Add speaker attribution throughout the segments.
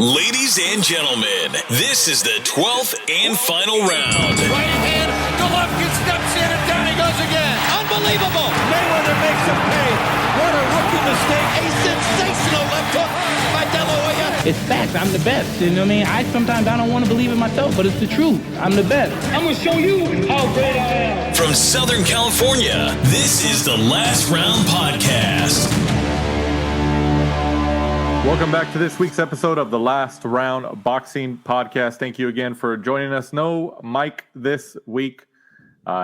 Speaker 1: Ladies and gentlemen, this is the 12th and final round.
Speaker 2: Right hand, Golovkin steps in and down he goes again. Unbelievable. Mayweather makes him pay. What a rookie mistake. A sensational left hook by De La Hoya.
Speaker 3: It's facts. I'm the best. You know what I mean? Sometimes I don't want to believe it myself, but it's the truth. I'm the best. I'm going to show you how great I am.
Speaker 1: From Southern California, this is the Last Round Podcast.
Speaker 4: Welcome back to this week's episode of the Last Round Boxing Podcast. Thank you again for joining us. No Mike this week.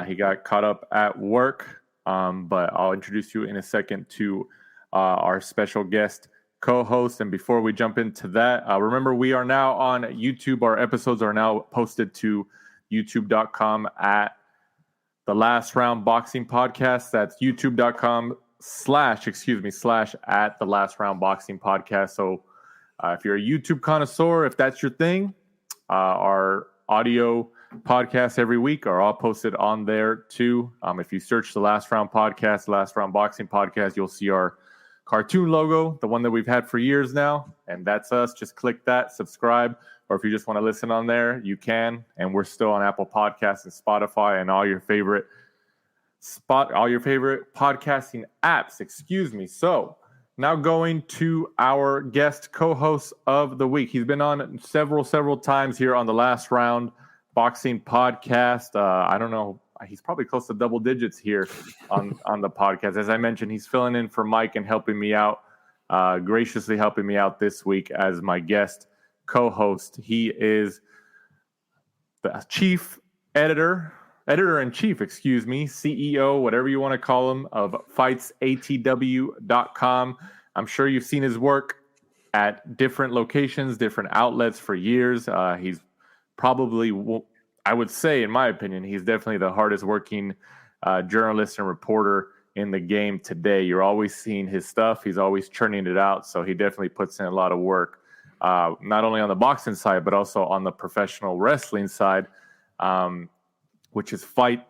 Speaker 4: He got caught up at work, but I'll introduce you in a second to our special guest co-host. And before we jump into that, remember we are now on YouTube. Our episodes are now posted to youtube.com at the Last Round Boxing Podcast. That's youtube.com /at the Last Round Boxing Podcast. So if you're a YouTube connoisseur, if that's your thing, our audio podcasts every week are all posted on there too. If you search the Last Round Podcast, Last Round Boxing Podcast, you'll see our cartoon logo, the one that we've had for years now, and that's us. Just click that, subscribe, or if you just want to listen on there, you can. And we're still on Apple Podcasts and Spotify and all your favorite podcasting apps. So now going to our guest co-host of the week. He's been on several times here on the Last Round Boxing Podcast. I don't know, he's probably close to double digits here on the podcast. As I mentioned, he's filling in for Mike and helping me out, graciously helping me out this week as my guest co-host. He is the editor-in-chief, CEO, whatever you want to call him, of FightsATW.com. I'm sure you've seen his work at different locations, different outlets for years. He's probably, I would say, in my opinion, he's definitely the hardest working journalist and reporter in the game today. You're always seeing his stuff. He's always churning it out. So he definitely puts in a lot of work, not only on the boxing side, but also on the professional wrestling side, which is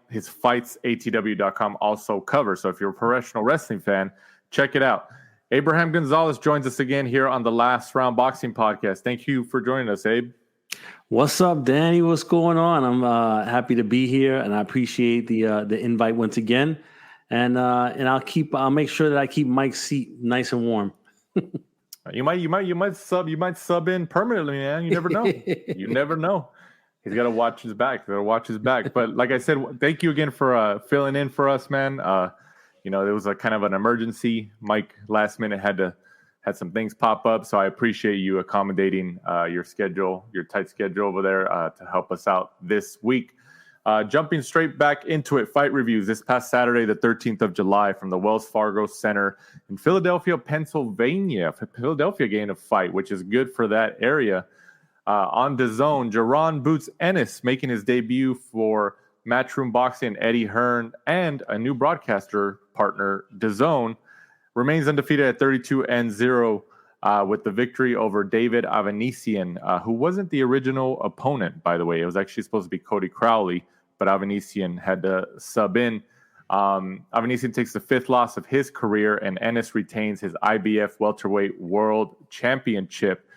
Speaker 4: his FightsATW.com also covers. So if you're a professional wrestling fan, check it out. Abraham Gonzalez joins us again here on the Last Round Boxing Podcast. Thank you for joining us, Abe.
Speaker 5: What's up, Danny? What's going on? I'm happy to be here, and I appreciate the invite once again. And I'll make sure that I keep Mike's seat nice and warm.
Speaker 4: You might sub in permanently, man. You never know. You never know. He's got to watch his back. But like I said, thank you again for filling in for us, man. There was a kind of an emergency. Mike last minute had some things pop up, so I appreciate you accommodating your tight schedule over there to help us out this week. Jumping straight back into it, fight reviews this past Saturday, the 13th of July, from the Wells Fargo Center in Philadelphia, Pennsylvania. Philadelphia gained a fight, which is good for that area. On DAZN, Jaron Ennis making his debut for Matchroom Boxing, Eddie Hearn, and a new broadcaster partner, DAZN, remains undefeated at 32-0 with the victory over David Avanesyan, who wasn't the original opponent, by the way. It was actually supposed to be Cody Crowley, but Avanesyan had to sub in. Avanesyan takes the 5th loss of his career, and Ennis retains his IBF welterweight world championship.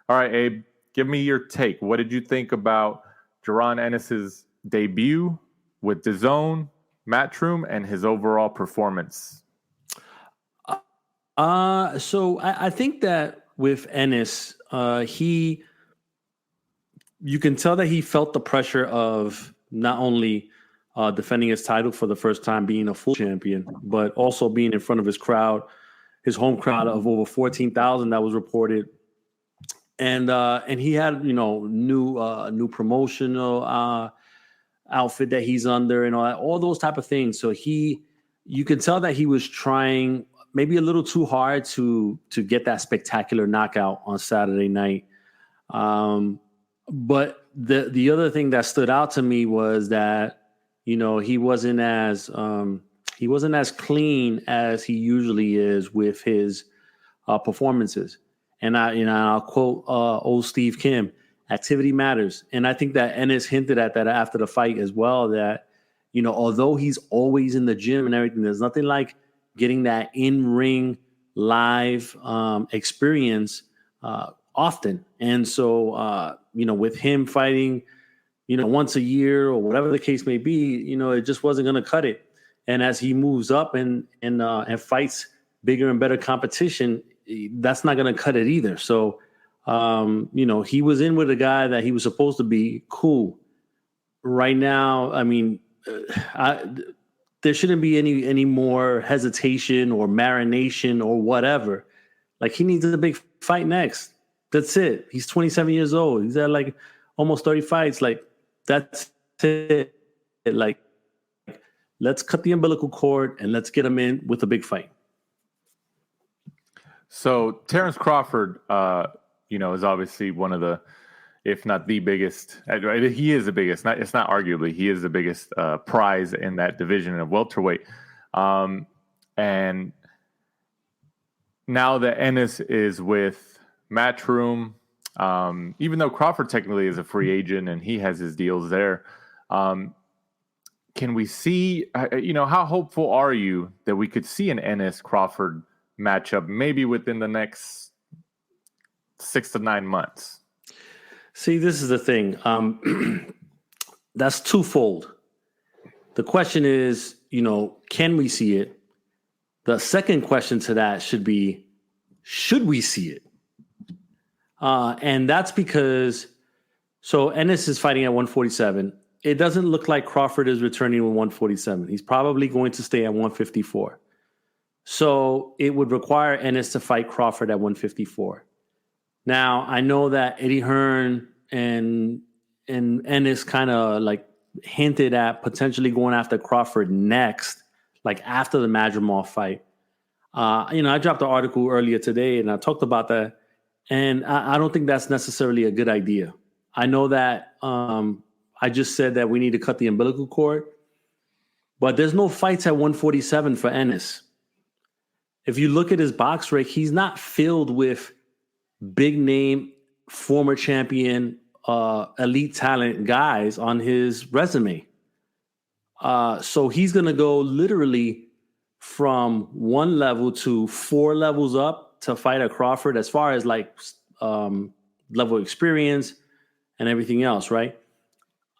Speaker 4: All right, Abe, give me your take. What did you think about Jaron Ennis's debut with DAZN, Matchroom, and his overall performance?
Speaker 5: So I think that with Ennis, you can tell that he felt the pressure of not only defending his title for the first time, being a full champion, but also being in front of his crowd, his home crowd of over 14,000 that was reported. And he had, new promotional outfit that he's under and all those type of things. So you could tell that he was trying maybe a little too hard to get that spectacular knockout on Saturday night. But the other thing that stood out to me was that, he wasn't as clean as he usually is with his performances. And I'll quote old Steve Kim, activity matters. And I think that Ennis hinted at that after the fight as well, that, although he's always in the gym and everything, there's nothing like getting that in-ring live experience often. And so, with him fighting, once a year or whatever the case may be, it just wasn't going to cut it. And as he moves up and fights bigger and better competition, that's not going to cut it either. So, he was in with a guy that he was supposed to be. Cool. Right now, I mean, there shouldn't be any more hesitation or marination or whatever. Like, he needs a big fight next. That's it. He's 27 years old. He's at like almost 30 fights. Like, that's it. Like, let's cut the umbilical cord and let's get him in with a big fight.
Speaker 4: So Terrence Crawford, is obviously one of the, if not the biggest, he is the biggest. It's not arguably, he is the biggest prize in that division of welterweight. And now that Ennis is with Matchroom, even though Crawford technically is a free agent and he has his deals there, can we see, how hopeful are you that we could see an Ennis-Crawford matchup maybe within the next 6 to 9 months?
Speaker 5: See, this is the thing. That's twofold. The question is, can we see it? The second question to that should be, should we see it? And that's because, so Ennis is fighting at 147. It doesn't look like Crawford is returning with 147. He's probably going to stay at 154. So it would require Ennis to fight Crawford at 154. Now, I know that Eddie Hearn and Ennis kind of like hinted at potentially going after Crawford next, like after the Madrimov fight. I dropped an article earlier today and I talked about that. And I don't think that's necessarily a good idea. I know that I just said that we need to cut the umbilical cord, but there's no fights at 147 for Ennis. If you look at his box rec, he's not filled with big name, former champion, elite talent guys on his resume. So he's going to go literally from one level to 4 levels up to fight at Crawford as far as like level of experience and everything else, right?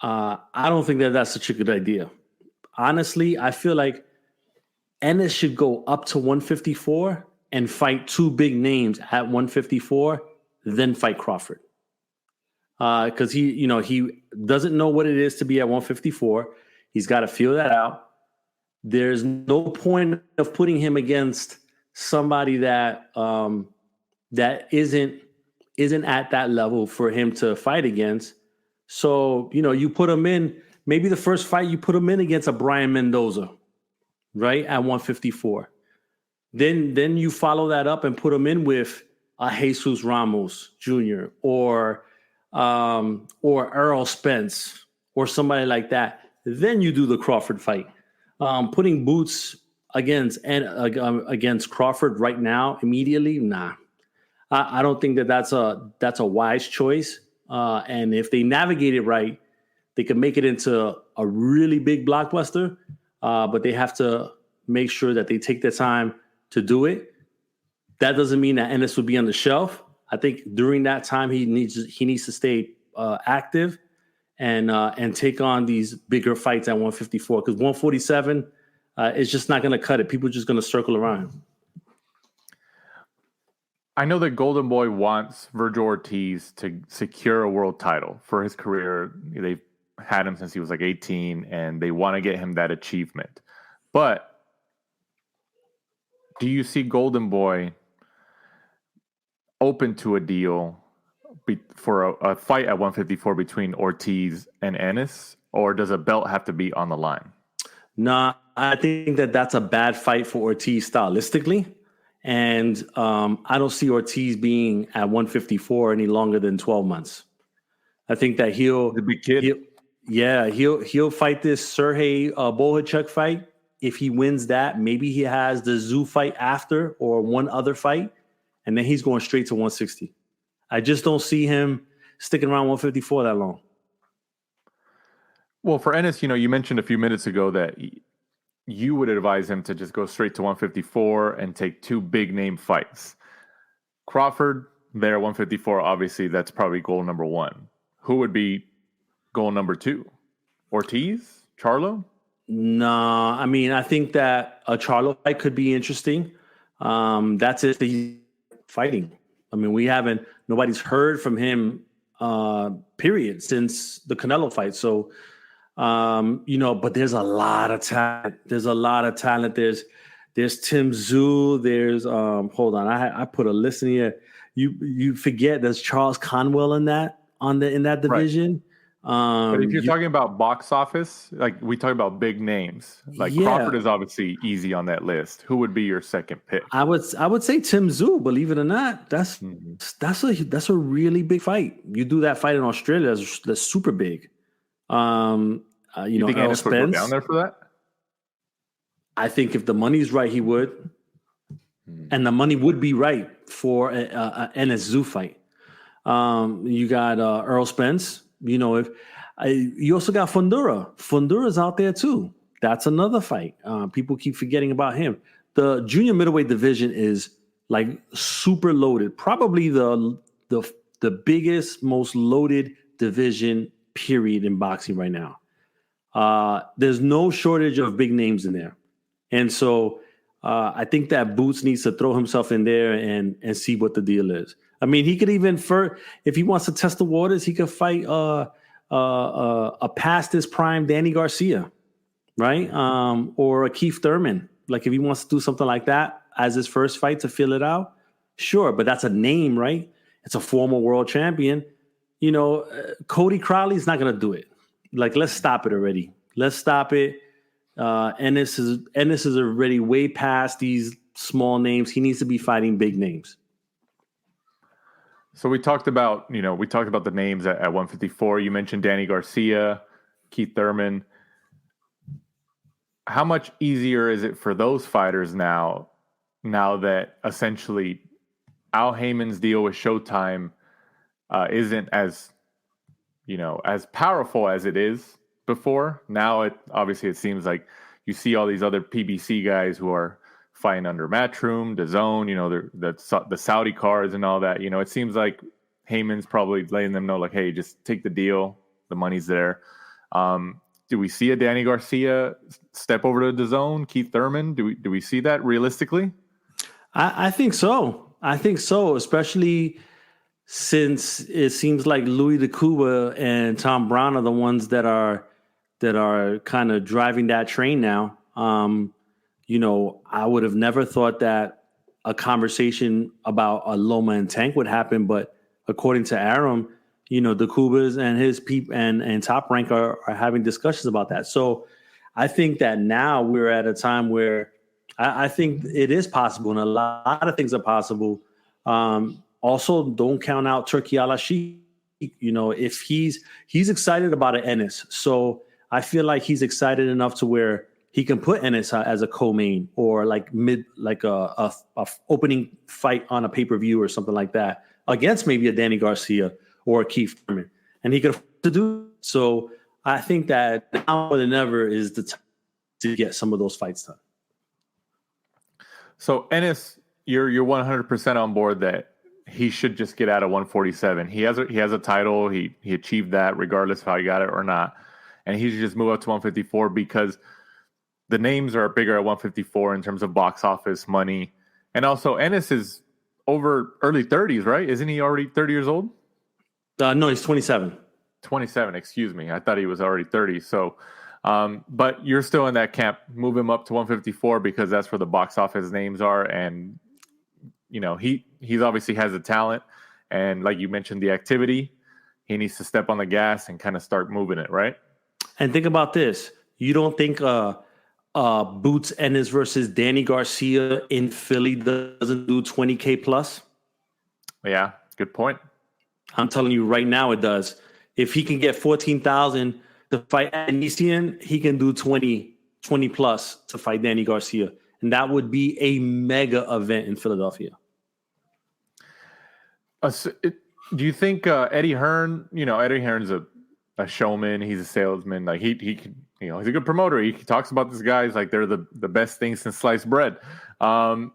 Speaker 5: I don't think that that's such a good idea. Honestly, I feel like Ennis should go up to 154 and fight 2 big names at 154, then fight Crawford. Because he doesn't know what it is to be at 154. He's got to feel that out. There's no point of putting him against somebody that that isn't at that level for him to fight against. So, you put him in, maybe the first fight you put him in against a Brian Mendoza, right, at 154. Then you follow that up and put him in with a Jesus Ramos Jr. or Earl Spence or somebody like that. Then you do the Crawford fight. Putting Boots against Crawford right now immediately, nah. I don't think that's a wise choice. And if they navigate it right, they can make it into a really big blockbuster. But they have to make sure that they take their time to do it. That doesn't mean that Ennis would be on the shelf. I think during that time he needs to stay active and take on these bigger fights at 154 because 147 is just not going to cut it. People are just going to circle around him.
Speaker 4: I know that Golden Boy wants Vergil Ortiz to secure a world title for his career. They've had him since he was like 18, and they want to get him that achievement. But do you see Golden Boy open to a deal for a fight at 154 between Ortiz and Ennis, or does a belt have to be on the line?
Speaker 5: No, I think that's a bad fight for Ortiz stylistically. And I don't see Ortiz being at 154 any longer than 12 months. I think that he'll fight this Sergey Bohachuk fight. If he wins that, maybe he has the Zoo fight after or one other fight, and then he's going straight to 160. I just don't see him sticking around 154 that long.
Speaker 4: Well, for Ennis, you mentioned a few minutes ago that you would advise him to just go straight to 154 and take 2 big name fights. Crawford, there at 154, obviously that's probably goal number one. Who would be goal number two? Ortiz? Charlo?
Speaker 5: No, I mean, I think that a Charlo fight could be interesting. That's if he's fighting. I mean, nobody's heard from him, period, since the Canelo fight. So, but there's a lot of talent. There's Tim Tszyu. There's, hold on. I put a list in here. You forget there's Charles Conwell in that division. Right.
Speaker 4: But if you're talking about box office, like we talk about big names, like Crawford is obviously easy on that list. Who would be your second pick?
Speaker 5: I would say Tim Tszyu. Believe it or not, that's a really big fight. You do that fight in Australia, that's super big. You think
Speaker 4: Ennis would go down there for that?
Speaker 5: I think if the money's right, he would, and the money would be right for a Ennis Tszyu fight. You got Earl Spence. You also got Fundura. Fundura's out there too. That's another fight. People keep forgetting about him. The junior middleweight division is like super loaded. Probably the biggest, most loaded division period in boxing right now. There's no shortage of big names in there, and so I think that Boots needs to throw himself in there and see what the deal is. I mean, he could even, if he wants to test the waters, he could fight a past his prime Danny Garcia, right? Or a Keith Thurman. Like if he wants to do something like that as his first fight to fill it out, sure. But that's a name, right? It's a former world champion. Cody Crowley's not going to do it. Like, let's stop it already. Let's stop it. Ennis is already way past these small names. He needs to be fighting big names.
Speaker 4: So we talked about the names at 154. You mentioned Danny Garcia, Keith Thurman. How much easier is it for those fighters now that essentially Al Heyman's deal with Showtime isn't as powerful as it is before? Now it seems like you see all these other PBC guys who are fighting under Matchroom, DAZN, the Saudi cards and all that. It seems like Heyman's probably letting them know, like, hey, just take the deal. The money's there. Do we see a Danny Garcia step over to DAZN, Keith Thurman? Do we see that realistically?
Speaker 5: I think so. Especially since it seems like Louis DeCuba and Tom Brown are the ones that are kind of driving that train now. I would have never thought that a conversation about a Loma and Tank would happen, but according to Aram, the Cubas and his people and Top Rank are having discussions about that. So I think that now we're at a time where I think it is possible, and a lot of things are possible. Also, don't count out Turki Al-Ashik. If he's excited about an Ennis, so I feel like he's excited enough to where he can put Ennis as a co-main or like a opening fight on a pay-per-view or something like that against maybe a Danny Garcia or a Keith Thurman, and he could afford to do so. I think that now more than ever is the time to get some of those fights done.
Speaker 4: So Ennis, you're 100% on board that he should just get out of 147. He has a title. He achieved that regardless of how he got it or not, and he should just move up to 154 because the names are bigger at 154 in terms of box office money. And also, Ennis is over early 30s, right? Isn't he already 30 years old?
Speaker 5: No, he's 27.
Speaker 4: 27, excuse me. I thought he was already 30. So, but you're still in that camp. Move him up to 154 because that's where the box office names are. And, he's obviously has the talent. And like you mentioned, the activity. He needs to step on the gas and kind of start moving it, right?
Speaker 5: And think about this. You don't think Boots Ennis versus Danny Garcia in Philly doesn't do 20K plus?
Speaker 4: Yeah, good point.
Speaker 5: I'm telling you right now it does. If he can get 14,000 to fight Avanesyan, he can do 20 plus to fight Danny Garcia. And that would be a mega event in Philadelphia.
Speaker 4: Do you think Eddie Hearn, Eddie Hearn's a showman, he's a salesman, like he he's a good promoter. He talks about these guys like they're the best thing since sliced bread. Do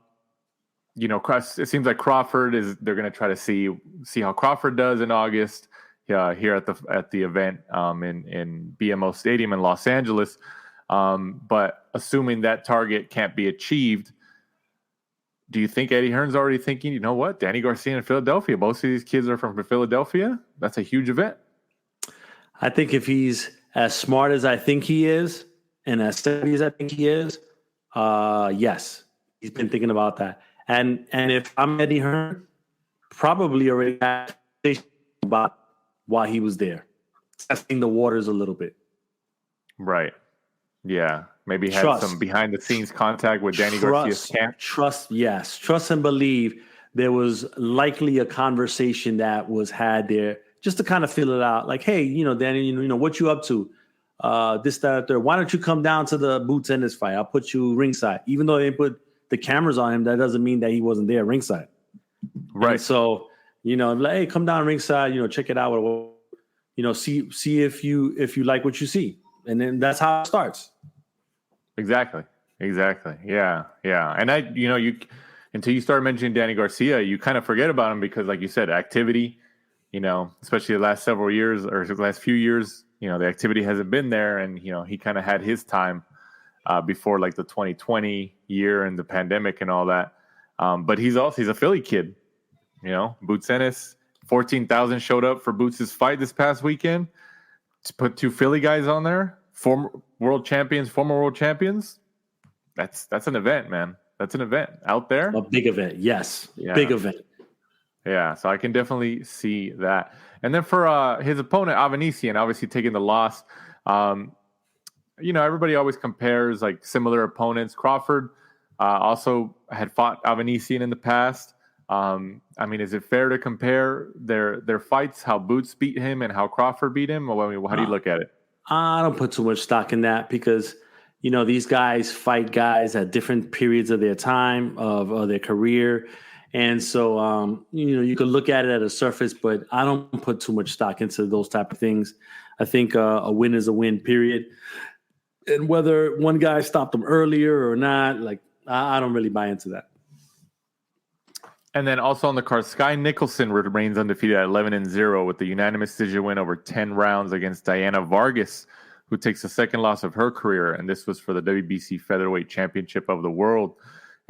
Speaker 4: it seems like they're going to try to see how Crawford does in August here at the event in BMO Stadium in Los Angeles. But assuming that target can't be achieved, do you think Eddie Hearn's already thinking, you know what, Danny Garcia in Philadelphia, most of these kids are from Philadelphia? That's a huge event.
Speaker 5: I think if he's as smart as I think he is and as savvy as I think he is, yes, he's been thinking about that. And if I'm Eddie Hearn, probably already had about why he was there, testing the waters a little bit.
Speaker 4: Right. Yeah. Maybe had some behind the scenes contact with Danny Garcia's camp. Trust
Speaker 5: and believe there was likely a conversation that was had there just to kind of feel it out. Like, hey, Danny, what you up to? This, that, there. Why don't you come down to the Boots Ennis fight? I'll put you ringside. Even though they put the cameras on him, that doesn't mean that he wasn't there ringside.
Speaker 4: Right.
Speaker 5: And so, like, hey, come down ringside, check it out. See if you like what you see. And then that's how it starts. Exactly.
Speaker 4: Yeah. And until you start mentioning Danny Garcia, you kind of forget about him because, like you said, activity, especially the last several years or the last few years, the activity hasn't been there. And, he kind of had his time before like the 2020 year and the pandemic and all that. But he's a Philly kid, Boots Ennis, 14,000 showed up for Boots' fight this past weekend. To put two Philly guys on there, former world champions. That's an event, man. That's an event out there.
Speaker 5: A big event. Yes. Yeah. Big event.
Speaker 4: Yeah. So I can definitely see that. And then for his opponent, Avanesyan, obviously taking the loss. Everybody always compares like similar opponents. Crawford also had fought Avanesyan in the past. Is it fair to compare their fights, how Boots beat him and how Crawford beat him? Or, how do you look at it?
Speaker 5: I don't put too much stock in that because, these guys fight guys at different periods of their time, of their career. And so, you can look at it at a surface, but I don't put too much stock into those type of things. I think a win is a win, period. And whether one guy stopped him earlier or not, like, I don't really buy into that.
Speaker 4: And then also on the card, Sky Nicholson remains undefeated at 11-0 with the unanimous decision win over 10 rounds against Diana Vargas, who takes the second loss of her career. And this was for the WBC Featherweight Championship of the World.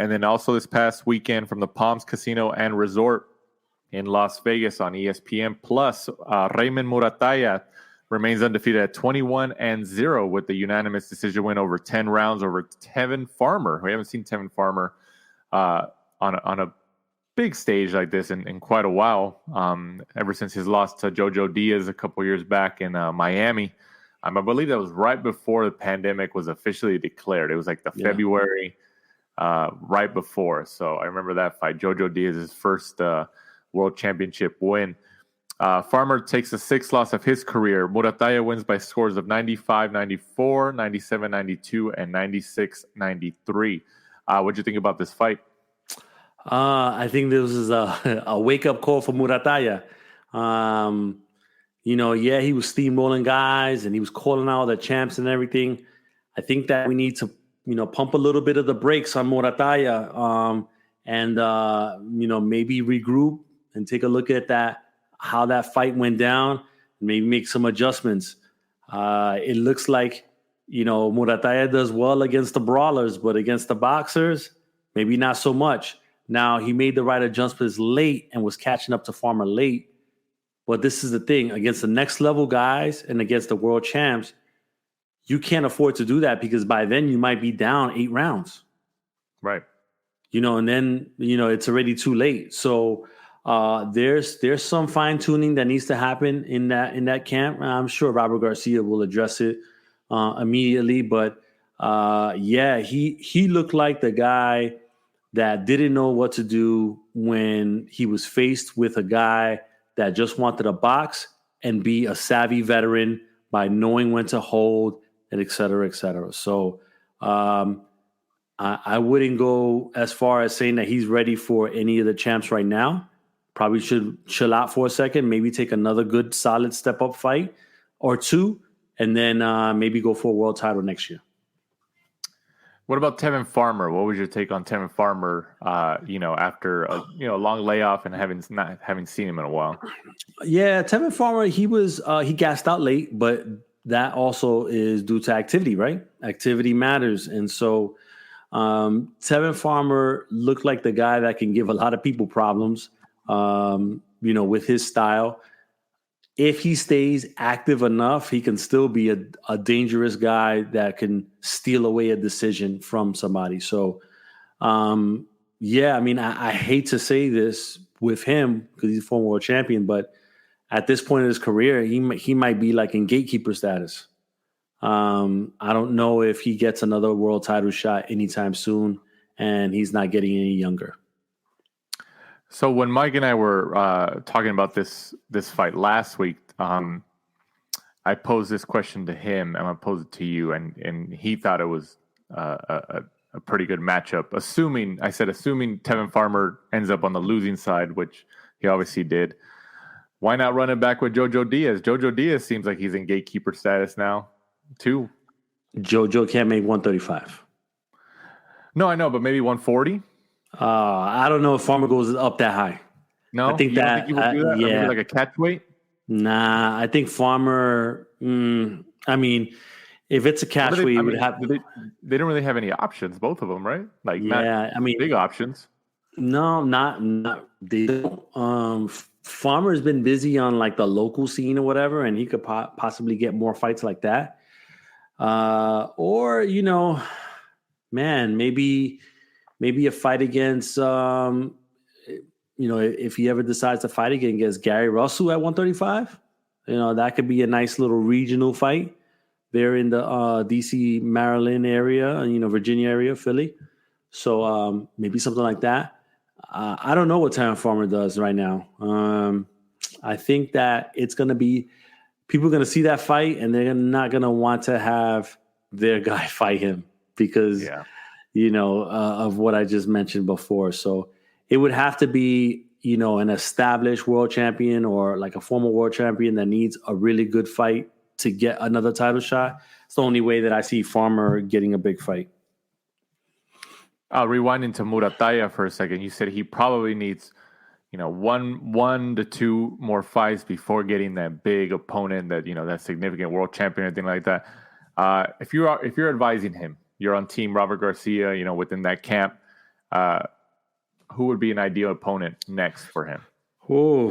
Speaker 4: And then also this past weekend from the Palms Casino and Resort in Las Vegas on ESPN Plus, Raymond Muratalla remains undefeated at 21-0 with the unanimous decision win over 10 rounds over Tevin Farmer. We haven't seen Tevin Farmer on a big stage like this in quite a while, ever since his loss to Jojo Diaz a couple years back in Miami. I believe that was right before the pandemic was officially declared. It was like the February right before. So I remember that fight, Jojo Diaz's first world championship win. Farmer takes the sixth loss of his career. Muratalla wins by scores of 95-94, 97-92, and 96-93. What'd you think about this fight?
Speaker 5: I think this is a wake-up call for Muratalla. He was steamrolling guys and he was calling out the champs and everything. I think that we need to, pump a little bit of the brakes on Muratalla and maybe regroup and take a look at how that fight went down, and maybe make some adjustments. It looks like, Muratalla does well against the brawlers, but against the boxers, maybe not so much. Now, he made the right adjustments late and was catching up to Farmer late. But this is the thing. Against the next level guys and against the world champs, you can't afford to do that because by then you might be down 8 rounds.
Speaker 4: Right.
Speaker 5: And then, it's already too late. So there's some fine-tuning that needs to happen in that camp. I'm sure Robert Garcia will address it immediately. But, he looked like the guy that didn't know what to do when he was faced with a guy that just wanted to box and be a savvy veteran by knowing when to hold, and et cetera, et cetera. So I wouldn't go as far as saying that he's ready for any of the champs right now. Probably should chill out for a second, maybe take another good, solid step-up fight or two, and then maybe go for a world title next year.
Speaker 4: What about Tevin Farmer? What was your take on Tevin Farmer? After a long layoff and having seen him in a while.
Speaker 5: Yeah, Tevin Farmer, he gassed out late, but that also is due to activity, right? Activity matters, and so Tevin Farmer looked like the guy that can give a lot of people problems. With his style. If he stays active enough, he can still be a dangerous guy that can steal away a decision from somebody. So, I hate to say this with him because he's a former world champion, but at this point in his career, he might be like in gatekeeper status. I don't know if he gets another world title shot anytime soon, and he's not getting any younger.
Speaker 4: So when Mike and I were talking about this fight last week, I posed this question to him. I'm gonna pose it to you, and he thought it was a pretty good matchup. Assuming Tevin Farmer ends up on the losing side, which he obviously did. Why not run it back with Jojo Diaz? Jojo Diaz seems like he's in gatekeeper status now, too.
Speaker 5: Jojo can't make 135.
Speaker 4: No, I know, but maybe 140.
Speaker 5: I don't know if Farmer goes up that high.
Speaker 4: No,
Speaker 5: I think
Speaker 4: you don't think he would do that?
Speaker 5: Yeah,
Speaker 4: maybe like a catch weight.
Speaker 5: Nah, I think Farmer. If it's a catch weight, would have.
Speaker 4: They don't really have any options, both of them, right? Like, big options.
Speaker 5: No, not they don't. Farmer has been busy on like the local scene or whatever, and he could possibly get more fights like that. Or maybe a fight against, if he ever decides to fight again against Gary Russell at 135, that could be a nice little regional fight there in the D.C., Maryland area, Virginia area, Philly. So maybe something like that. I don't know what Tevin Farmer does right now. I think that it's going to be people are going to see that fight and they're not going to want to have their guy fight him because of what I just mentioned before. So it would have to be, an established world champion or like a former world champion that needs a really good fight to get another title shot. It's the only way that I see Farmer getting a big fight.
Speaker 4: Rewinding to Muratalla for a second. You said he probably needs, one to two more fights before getting that big opponent that, that significant world champion or anything like that. If you're advising him, you're on team Robert Garcia, within that camp. Who would be an ideal opponent next for him?
Speaker 5: Oh,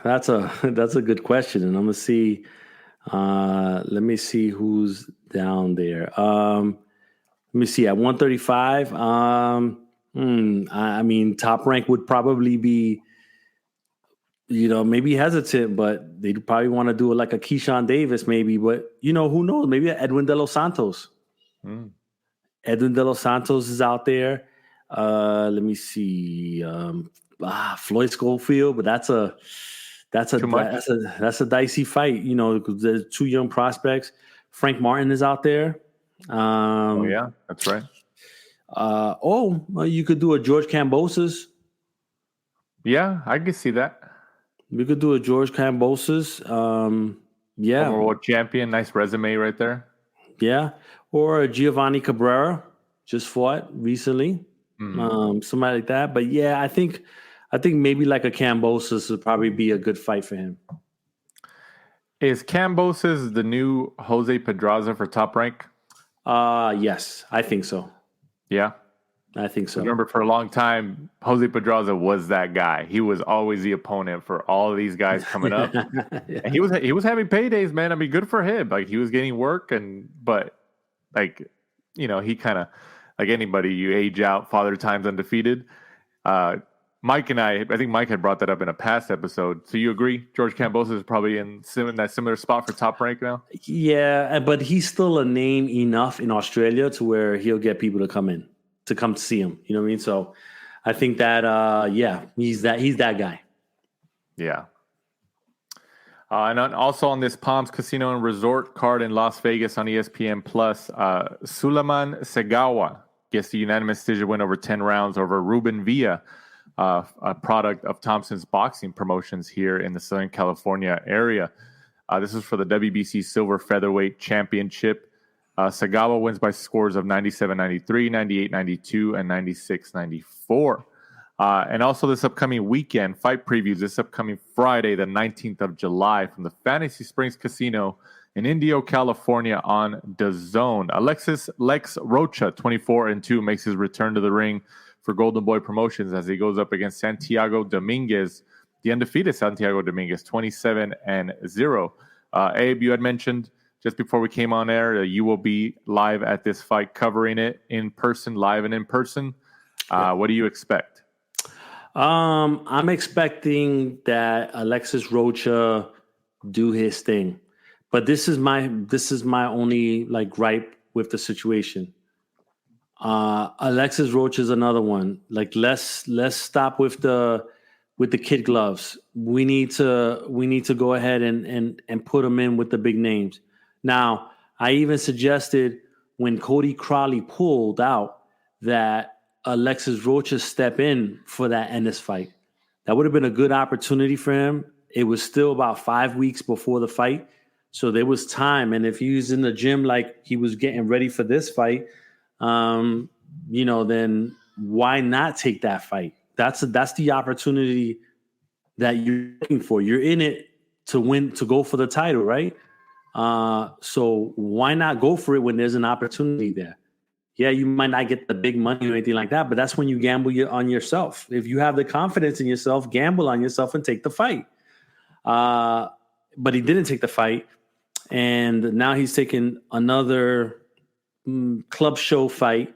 Speaker 5: that's a good question, and I'm gonna see. Let me see who's down there. Let me see at 135. Top Rank would probably be, maybe hesitant, but they'd probably want to do it like a Keyshawn Davis, maybe. But who knows? Maybe Edwin De Los Santos. Edwin De Los Santos is out there. Let me see. Floyd Schofield, but that's a dicey fight. Because there's two young prospects. Frank Martin is out there.
Speaker 4: That's right.
Speaker 5: You could do a George Kambosos.
Speaker 4: Yeah, I could see that.
Speaker 5: We could do a George Kambosos.
Speaker 4: Former world champion, nice resume right there.
Speaker 5: Yeah, or a Giovanni Cabrera, just fought recently. Somebody like that. But yeah, I think maybe like a Kambosos would probably be a good fight for him.
Speaker 4: Is Kambosos the new Jose Pedraza for Top Rank?
Speaker 5: Yes, I think so.
Speaker 4: Yeah,
Speaker 5: I think so.
Speaker 4: Remember, for a long time, Jose Pedraza was that guy. He was always the opponent for all of these guys coming up. Yeah. And he was having paydays, man. I mean, good for him. Like, he was getting work, but he kind of, like anybody, you age out. Father Time's undefeated. Mike and I think Mike had brought that up in a past episode. So you agree George Kambosos is probably in that similar spot for Top Rank now?
Speaker 5: Yeah, but he's still a name enough in Australia to where he'll get people to come to see him. You know what I mean? So I think that, he's that guy.
Speaker 4: Yeah. And also on this Palms Casino and Resort card in Las Vegas on ESPN Plus, Suleiman Segawa gets the unanimous decision win over 10 rounds over Ruben Villa, a product of Thompson's Boxing Promotions here in the Southern California area. This is for the WBC Silver Featherweight Championship. Sagawa wins by scores of 97-93, 98-92, and 96-94. And also this upcoming weekend, fight previews this upcoming Friday, the 19th of July from the Fantasy Springs Casino in Indio, California on DAZN. Alexis Lex Rocha, 24-2, makes his return to the ring for Golden Boy Promotions as he goes up against Santiago Dominguez, the undefeated Santiago Dominguez, 27-0. Abe, you had mentioned just before we came on air, you will be live at this fight, covering it in person, live and in person. What do you expect?
Speaker 5: I'm expecting that Alexis Rocha do his thing, but this is my only like gripe with the situation. Alexis Rocha is another one. Like let's stop with the kid gloves. We need to go ahead and put them in with the big names. Now, I even suggested when Cody Crowley pulled out that Alexis Rocha step in for that Ennis fight. That would have been a good opportunity for him. It was still about 5 weeks before the fight, so there was time. And if he was in the gym like he was getting ready for this fight, then why not take that fight? That's the opportunity that you're looking for. You're in it to win, to go for the title, right? So why not go for it when there's an opportunity there? Yeah, you might not get the big money or anything like that, but that's when you gamble on yourself. If you have the confidence in yourself, gamble on yourself and take the fight. But he didn't take the fight, and now he's taking another club show fight.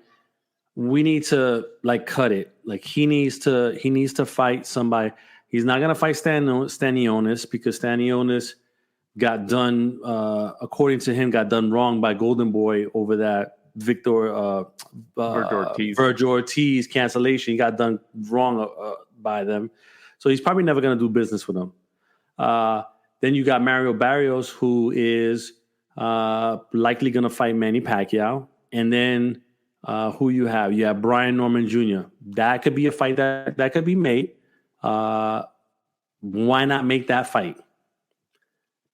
Speaker 5: We need to cut it. Like he needs to fight somebody. He's not gonna fight Stanionis because Stanionis got done, according to him, got done wrong by Golden Boy over that Virgil Ortiz cancellation. He got done wrong by them. So he's probably never going to do business with them. Then you got Mario Barrios, who is likely going to fight Manny Pacquiao. And then who you have? You have Brian Norman Jr. That could be a fight that could be made. Why not make that fight?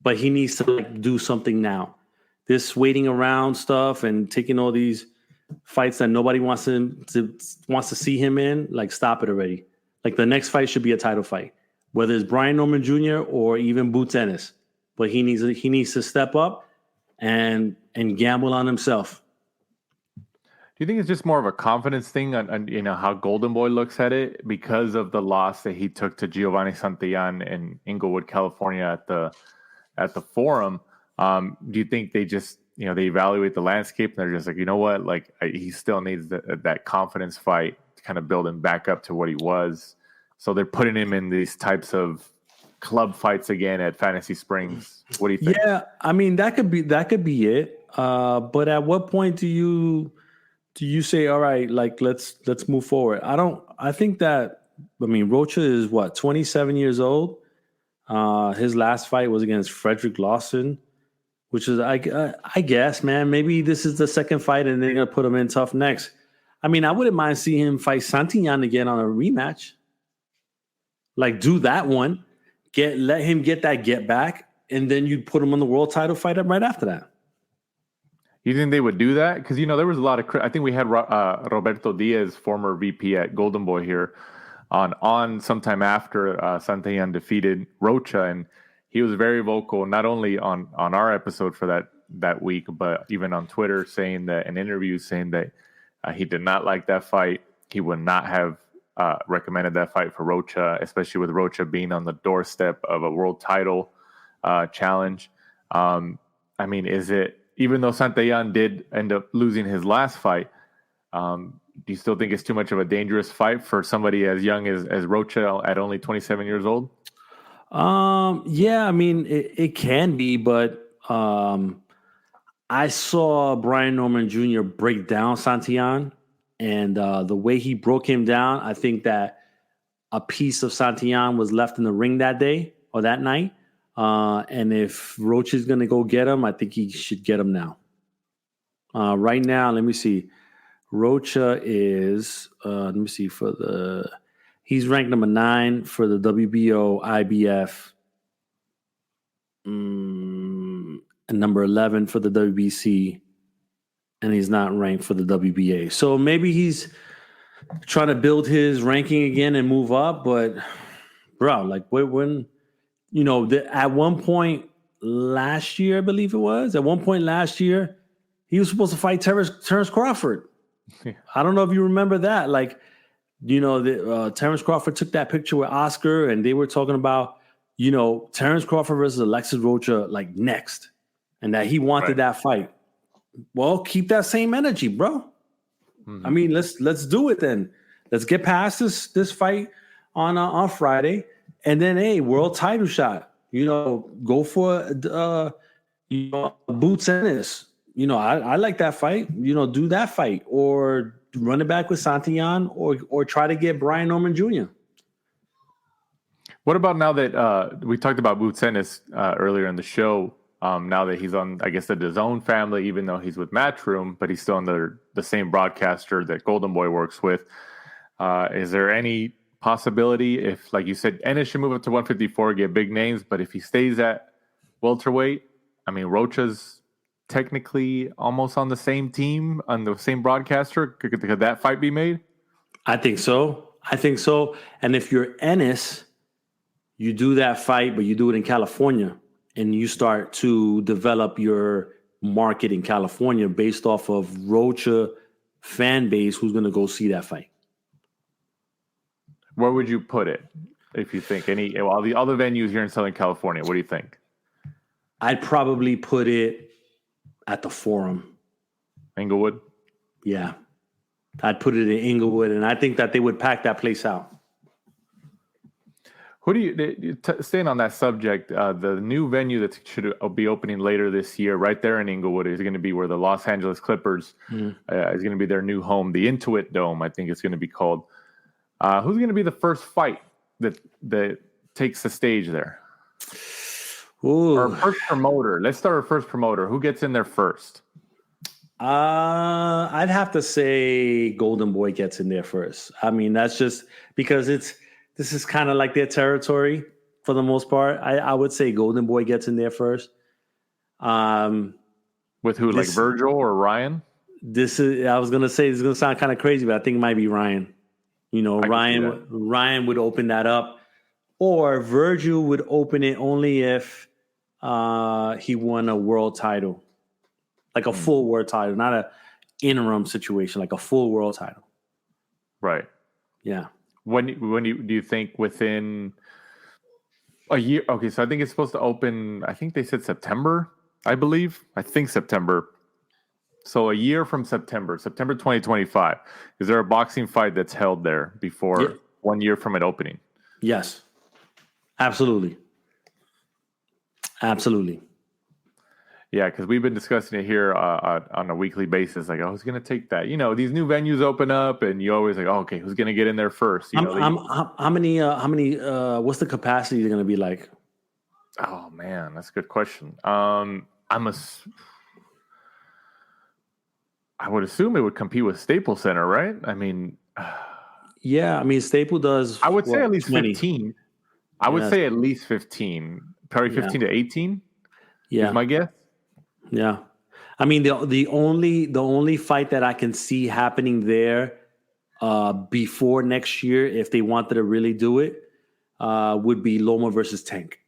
Speaker 5: But he needs to do something now. This waiting around stuff and taking all these fights that nobody wants to see him in, stop it already. The next fight should be a title fight, whether it's Brian Norman Jr. or even Boots Ennis. But he needs to step up and gamble on himself.
Speaker 4: Do you think it's just more of a confidence thing on how Golden Boy looks at it because of the loss that he took to Giovanni Santillan in Inglewood, California at the Forum? Do you think they just, they evaluate the landscape and they're just you know what, he still needs that confidence fight to kind of build him back up to what he was. So they're putting him in these types of club fights again at Fantasy Springs. What do you think?
Speaker 5: Yeah, I mean, that could be it. But at what point do you say, all right, let's move forward? I think that, Rocha is 27 years old. His last fight was against Frederick Lawson, which is, I guess, man, maybe this is the second fight and they're going to put him in tough next. I wouldn't mind seeing him fight Santillan again on a rematch. Do that one, let him get that get back, and then you put him on the world title fight up right after that.
Speaker 4: You think they would do that? Because, there was a lot of, I think we had Roberto Diaz, former VP at Golden Boy here, on sometime after Santillan defeated Rocha, and he was very vocal, not only on our episode for that week, but even on Twitter, saying that in interviews, saying that he did not like that fight. He would not have recommended that fight for Rocha, especially with Rocha being on the doorstep of a world title challenge. Is it, even though Santillan did end up losing his last fight, do you still think it's too much of a dangerous fight for somebody as young as Rocha at only 27 years old?
Speaker 5: Yeah, it can be, but I saw Brian Norman Jr. break down Santillan, and the way he broke him down, I think that a piece of Santillan was left in the ring that day or that night. And if Rocha is going to go get him, I think he should get him now. Right now, let me see. Rocha is, he's ranked number 9 for the WBO IBF, and number 11 for the WBC. and he's not ranked for the WBA. So maybe he's trying to build his ranking again and move up. But, bro, like when at one point last year, I believe it was, he was supposed to fight Terrence Crawford.
Speaker 4: Yeah.
Speaker 5: I don't know if you remember that. Like, Terrence Crawford took that picture with Oscar, and they were talking about, Terrence Crawford versus Alexis Rocha, like, next, and that he wanted that fight. Well, keep that same energy, bro. Mm-hmm. I mean, let's do it then. Let's get past this fight on Friday, and then world title shot. Go for Boots Ennis. I like that fight. Do that fight, or run it back with Santiago, or try to get Brian Norman Jr.
Speaker 4: What about now that we talked about Boots Ennis earlier in the show? Now that he's on, I guess, the DAZN family, even though he's with Matchroom, but he's still on the same broadcaster that Golden Boy works with. Is there any possibility, if, like you said, Ennis should move up to 154, get big names, but if he stays at welterweight, I mean, Rocha's technically almost on the same team, on the same broadcaster. Could that fight be made?
Speaker 5: I think so. And if you're Ennis, you do that fight, but you do it in California, and you start to develop your market in California based off of Rocha fan base who's going to go see that fight.
Speaker 4: Where would you put it, if you think all the other venues here in Southern California? What do you think?
Speaker 5: I'd probably put it at the Forum.
Speaker 4: Inglewood?
Speaker 5: Yeah. I'd put it in Inglewood, and I think that they would pack that place out.
Speaker 4: Who do you staying on that subject? The new venue that should be opening later this year, right there in Inglewood, is going to be where the Los Angeles Clippers is going to be their new home, the Intuit Dome, I think it's going to be called. Who's going to be the first fight that takes the stage there?
Speaker 5: Ooh.
Speaker 4: Our first promoter. Let's start our first promoter. Who gets in there first?
Speaker 5: I'd have to say Golden Boy gets in there first. I mean, that's just because this is kind of like their territory for the most part. I would say Golden Boy gets in there first.
Speaker 4: With who, like Virgil or Ryan?
Speaker 5: I was going to say, this is going to sound kind of crazy, but I think it might be Ryan. Ryan would open that up, or Virgil would open it only if he won a world title, like a full world title, not an interim situation, like a full world title.
Speaker 4: Right.
Speaker 5: Yeah.
Speaker 4: Do you think within a year? Okay, so I think it's supposed to open. I think they said September. I think September. So a year from September 2025, is there a boxing fight that's held there before 1 year from it opening?
Speaker 5: Yes, absolutely. Yeah,
Speaker 4: because we've been discussing it here on a weekly basis. Like, who's going to take that? These new venues open up, and you always like, okay, who's going to get in there first?
Speaker 5: How many? What's the capacity going to be like?
Speaker 4: Oh man, that's a good question. I would assume it would compete with Staples Center, right? I mean,
Speaker 5: Staples does.
Speaker 4: I would say at least
Speaker 5: 20.
Speaker 4: 15. I would say at least 15, probably 15 to 18.
Speaker 5: Yeah,
Speaker 4: is my guess.
Speaker 5: Yeah, I mean the only fight that I can see happening there before next year, if they wanted to really do it, would be Loma versus Tank.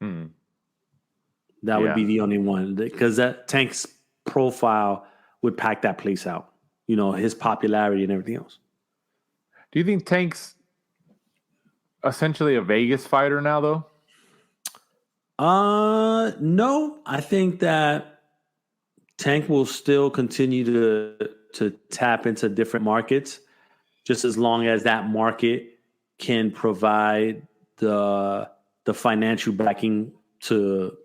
Speaker 5: That would be the only one, because that Tank's profile would pack that place out. His popularity and everything else.
Speaker 4: Do you think Tank's essentially a Vegas fighter now, though?
Speaker 5: No. I think that Tank will still continue to tap into different markets, just as long as that market can provide the financial backing to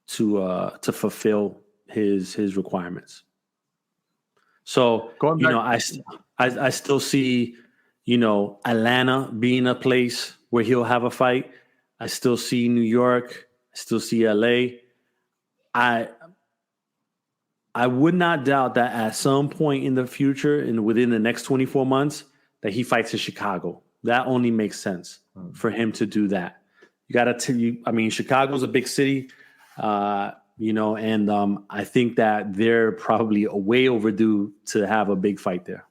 Speaker 5: fulfill his requirements. So, I still see, Atlanta being a place where he'll have a fight. I still see New York. I still see LA. I would not doubt that at some point in the future, and within the next 24 months, that he fights in Chicago. That only makes sense for him to do that. Chicago's a big city. and I think that they're probably way overdue to have a big fight there.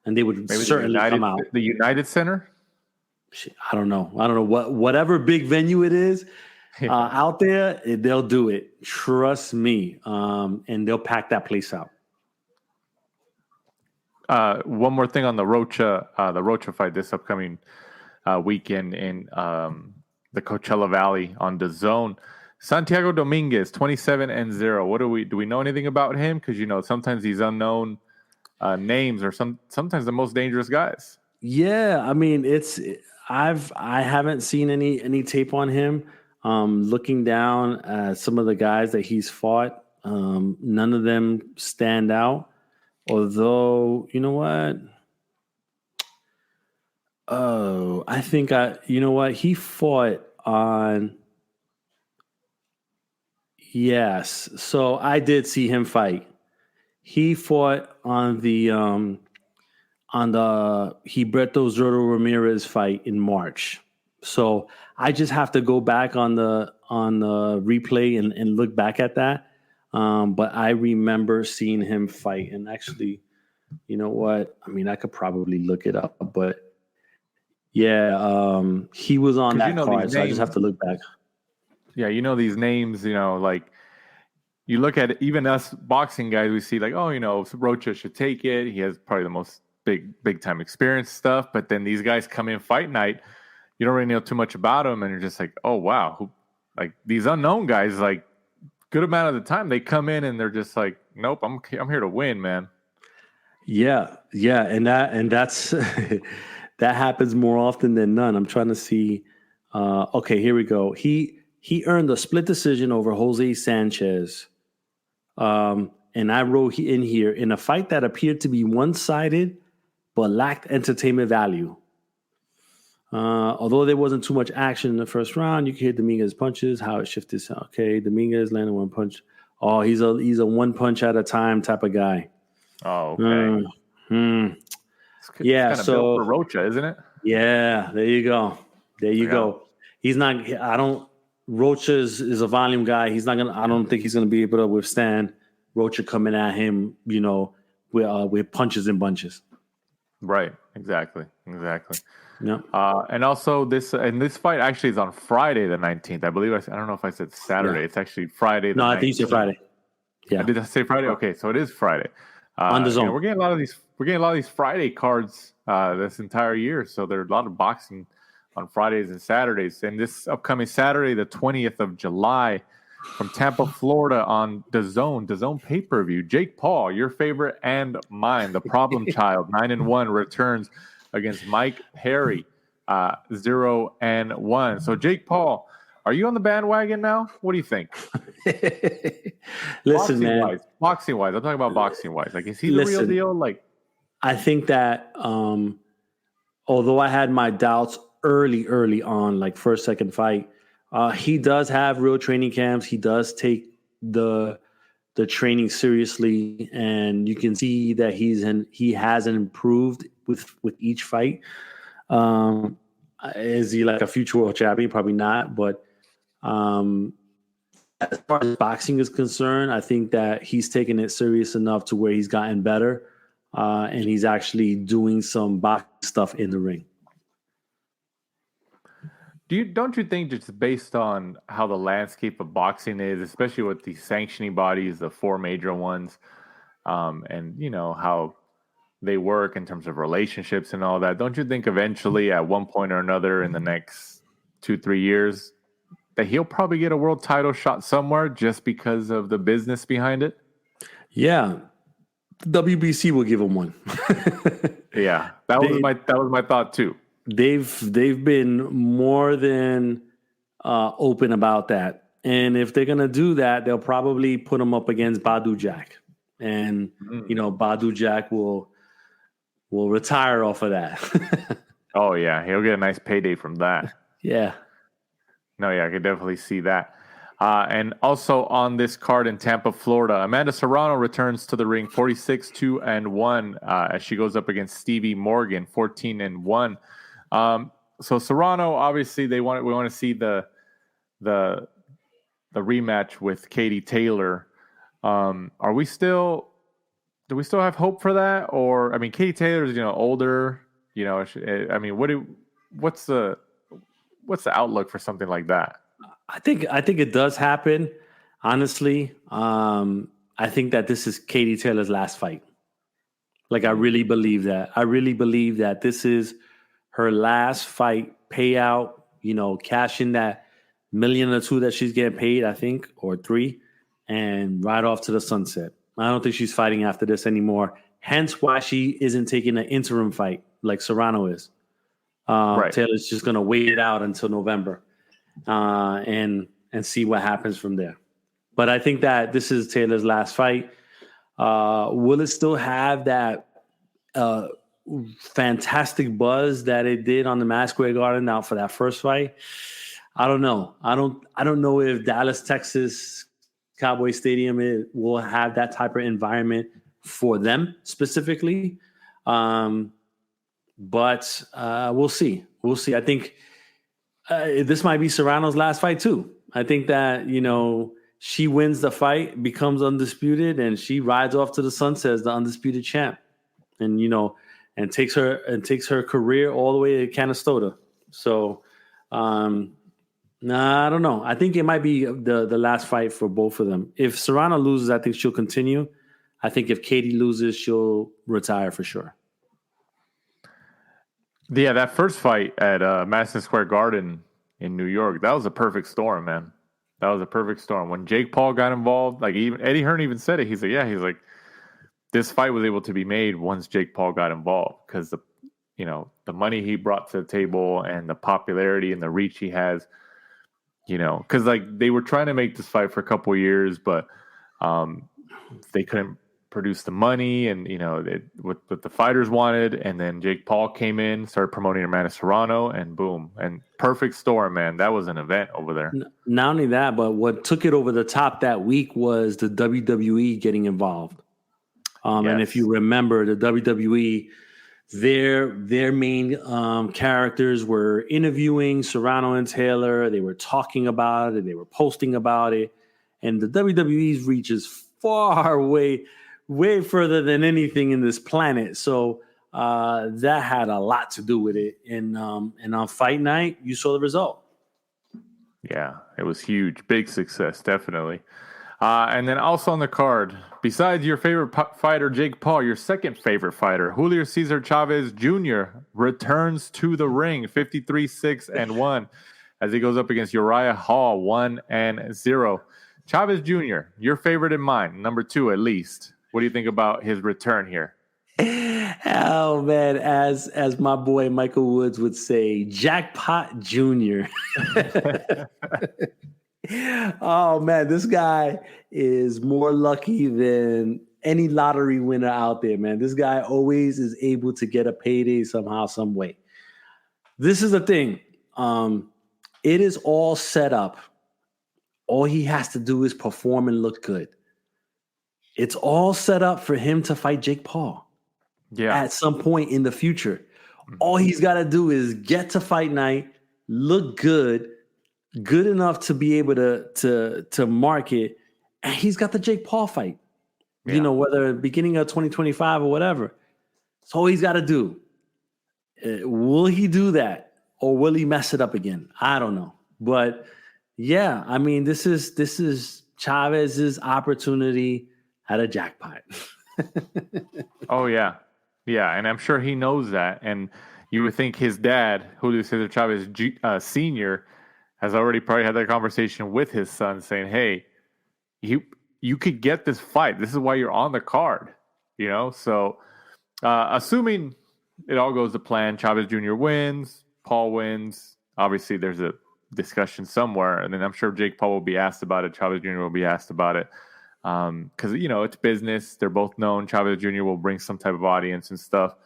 Speaker 5: And they would
Speaker 4: Maybe
Speaker 5: certainly come out.
Speaker 4: The United Center?
Speaker 5: I don't know. Whatever big venue it is out there, they'll do it. Trust me. And they'll pack that place out.
Speaker 4: One more thing on the Rocha fight this upcoming weekend in the Coachella Valley on DAZN. Santiago Dominguez, 27-0. Do we know anything about him? Because sometimes these unknown names are sometimes the most dangerous guys.
Speaker 5: Yeah, I mean I haven't seen any tape on him. Looking down at some of the guys that he's fought, none of them stand out. Although, you know what? Oh, I think he fought on. Yes. So I did see him fight. He fought on the Gilberto Zurdo Ramirez fight in March. So I just have to go back on the replay and look back at that. But I remember seeing him fight, and actually, you know what? I mean, I could probably look it up, but yeah, he was on that card, so I just have to look back.
Speaker 4: Yeah, these names, like you look at it, even us boxing guys, we see like, Rocha should take it. He has probably the most big time experience stuff. But then these guys come in fight night, you don't really know too much about them, and you're just like, oh wow, like these unknown guys, like good amount of the time they come in and they're just like, nope, I'm here to win, man. Yeah,
Speaker 5: and that's that happens more often than none. I'm trying to see. Okay, here we go. He earned a split decision over Jose Sanchez. And I wrote in here, in a fight that appeared to be one-sided but lacked entertainment value. Although there wasn't too much action in the first round, you could hear Dominguez punches, how it shifted. Okay, Dominguez landed one punch. Oh, he's a one punch at a time type of guy.
Speaker 4: Oh, okay.
Speaker 5: Yeah,
Speaker 4: it's kind of built for Rocha, isn't it?
Speaker 5: Yeah, there you go. He's not. Rocha is a volume guy. He's not gonna. I don't think he's gonna be able to withstand Rocha coming at him. With punches and bunches.
Speaker 4: Right. Exactly.
Speaker 5: Yeah.
Speaker 4: And also this fight actually is on Friday the 19th. I believe I don't know if I said Saturday. Yeah. It's actually Friday.
Speaker 5: No, 19th. I think you said Friday. Yeah.
Speaker 4: Did I say Friday? Okay, so it is Friday.
Speaker 5: On DAZN.
Speaker 4: We're getting a lot of these Friday cards this entire year. So there's a lot of boxing on Fridays and Saturdays. And this upcoming Saturday, the 20th of July, from Tampa, Florida, on DAZN pay-per-view, Jake Paul, your favorite and mine, the problem child, 9-1, returns against Mike Perry, 0-1. So Jake Paul, are you on the bandwagon now? What do you think?
Speaker 5: Listen, man.
Speaker 4: Boxing-wise, I'm talking about boxing-wise. Like, is he the real deal? Like,
Speaker 5: I think that although I had my doubts early on, like first, second fight, he does have real training camps. He does take the training seriously, and you can see that he has improved with each fight. Is he like a future world champion? Probably not, but as far as boxing is concerned, I think that he's taken it serious enough to where he's gotten better, and he's actually doing some boxing stuff in the ring.
Speaker 4: Don't you think, just based on how the landscape of boxing is, especially with the sanctioning bodies, the four major ones, and how they work in terms of relationships and all that, don't you think eventually at one point or another in the next 2-3 years that he'll probably get a world title shot somewhere just because of the business behind it?
Speaker 5: Yeah. WBC will give him one.
Speaker 4: Yeah. That was my thought too.
Speaker 5: They've been more than open about that, and if they're gonna do that, they'll probably put him up against Badu Jack, and Badu Jack will retire off of that.
Speaker 4: Oh yeah, he'll get a nice payday from that.
Speaker 5: Yeah.
Speaker 4: No, yeah, I could definitely see that. And also on this card in Tampa, Florida, Amanda Serrano returns to the ring, 46-2-1, as she goes up against Stevie Morgan, 14-1. So Serrano, obviously, we want to see the rematch with Katie Taylor. Do we still have hope for that? Or I mean, Katie Taylor's older. I mean, what's the outlook for something like that?
Speaker 5: I think it does happen. Honestly, I think that this is Katie Taylor's last fight. Like, I really believe that. I really believe that this is her last fight, payout, cash in that $1 million or $2 million that she's getting paid, I think, or $3 million, and ride off to the sunset. I don't think she's fighting after this anymore. Hence why she isn't taking an interim fight like Serrano is. Right. Taylor's just going to wait it out until November and see what happens from there. But I think that this is Taylor's last fight. Will it still have that fantastic buzz that it did on the Madison Square Garden out for that first fight? I don't know. I don't know if Dallas, Texas Cowboy Stadium will have that type of environment for them specifically. But we'll see. We'll see. I think this might be Serrano's last fight too. I think that, she wins the fight, becomes undisputed, and she rides off to the sunset as the undisputed champ, and and takes her career all the way to Canastota. So, I don't know. I think it might be the last fight for both of them. If Serrano loses, I think she'll continue. I think if Katie loses, she'll retire for sure.
Speaker 4: Yeah, that first fight at Madison Square Garden in New York, that was a perfect storm, man. That was a perfect storm. When Jake Paul got involved, like even Eddie Hearn even said it. He's like, this fight was able to be made once Jake Paul got involved because the money he brought to the table and the popularity and the reach he has, because like they were trying to make this fight for a couple of years, but they couldn't produce the money and what the fighters wanted, and then Jake Paul came in, started promoting Amanda Serrano, and boom, and perfect storm, man. That was an event over there.
Speaker 5: Not only that, but what took it over the top that week was the WWE getting involved. Yes. And if you remember, the WWE, their main characters were interviewing Serrano and Taylor. They were talking about it. They were posting about it, and the WWE's reach is far way further than anything in this planet. So that had a lot to do with it. And on fight night, you saw the result.
Speaker 4: Yeah, it was huge. Big success, definitely. And then also on the card, besides your favorite fighter, Jake Paul, your second favorite fighter, Julio Cesar Chavez Jr. returns to the ring, 53-6-1, as he goes up against Uriah Hall, 1-0. Chavez Jr., your favorite in mine, number 2 at least. What do you think about his return here?
Speaker 5: Oh, man, as my boy Michael Woods would say, Jackpot Jr. Oh, man, this guy is more lucky than any lottery winner out there, man. This guy always is able to get a payday somehow, some way. This is the thing. It is all set up. All he has to do is perform and look good. It's all set up for him to fight Jake Paul at some point in the future. All he's got to do is get to fight night, look good enough to be able to market, and he's got the Jake Paul fight. Yeah. Whether beginning of 2025 or whatever. That's all he's got to do. Will he do that, or will he mess it up again? I don't know. But yeah, I mean, this is Chavez's opportunity at a jackpot.
Speaker 4: Oh, yeah. Yeah, and I'm sure he knows that. And you would think his dad, Julio Cesar Chavez Sr., has already probably had that conversation with his son saying, hey, you could get this fight. This is why you're on the card. So assuming it all goes to plan, Chavez Jr. wins, Paul wins. Obviously, there's a discussion somewhere, and then I'm sure Jake Paul will be asked about it. Chavez Jr. will be asked about it. Because, it's business. They're both known. Chavez Jr. will bring some type of audience and stuff.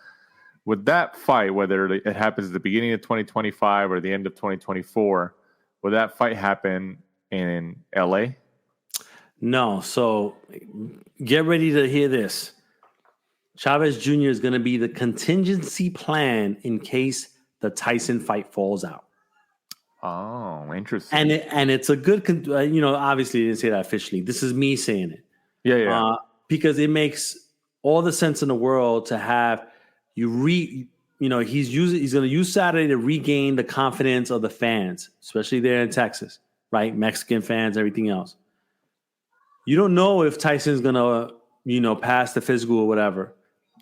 Speaker 4: With that fight, whether it happens at the beginning of 2025 or the end of 2024, will that fight happen in LA? No.
Speaker 5: So get ready to hear this. Chavez Jr. is going to be the contingency plan in case the Tyson fight falls out.
Speaker 4: Oh, interesting.
Speaker 5: And it's a good, obviously, you didn't say that officially. This is me saying it.
Speaker 4: Yeah.
Speaker 5: Because it makes all the sense in the world to have he's going to use Saturday to regain the confidence of the fans, especially there in Texas, right? Mexican fans, everything else. You don't know if Tyson's going to, pass the physical or whatever.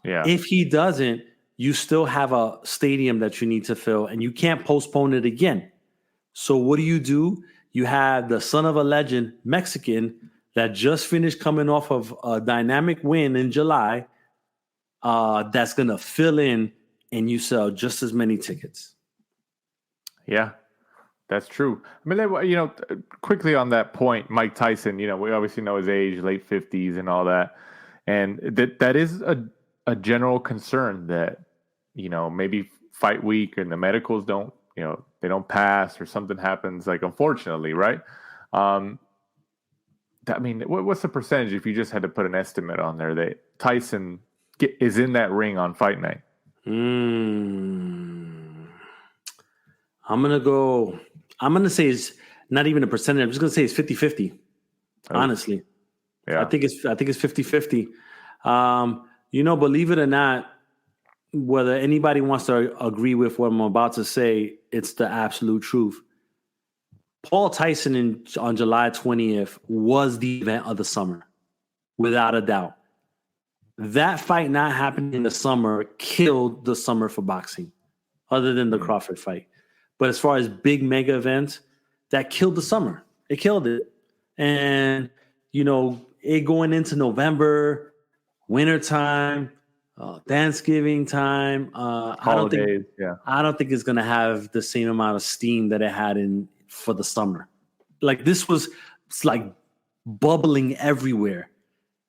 Speaker 4: Yeah.
Speaker 5: If he doesn't, you still have a stadium that you need to fill, and you can't postpone it again. So what do? You have the son of a legend, Mexican, that just finished coming off of a dynamic win in July, that's going to fill in, and you sell just as many tickets.
Speaker 4: Yeah, that's true. I mean, quickly on that point, Mike Tyson, we obviously know his age, late 50s and all that. And that is a general concern that, maybe fight week and the medicals don't, they don't pass or something happens, like, unfortunately, right? What's the percentage if you just had to put an estimate on there that Tyson is in that ring on fight night?
Speaker 5: I'm going to say it's not even a percentage. I'm just going to say it's 50-50, honestly.
Speaker 4: Yeah.
Speaker 5: I think it's 50-50. Believe it or not, whether anybody wants to agree with what I'm about to say, it's the absolute truth. Paul Tyson on July 20th was the event of the summer, without a doubt. That fight not happening in the summer killed the summer for boxing, other than the Crawford fight. But as far as big mega events, that killed the summer. It killed it. And, it going into November, wintertime, Thanksgiving time, I don't think it's going to have the same amount of steam that it had for the summer. Like, it's like bubbling everywhere.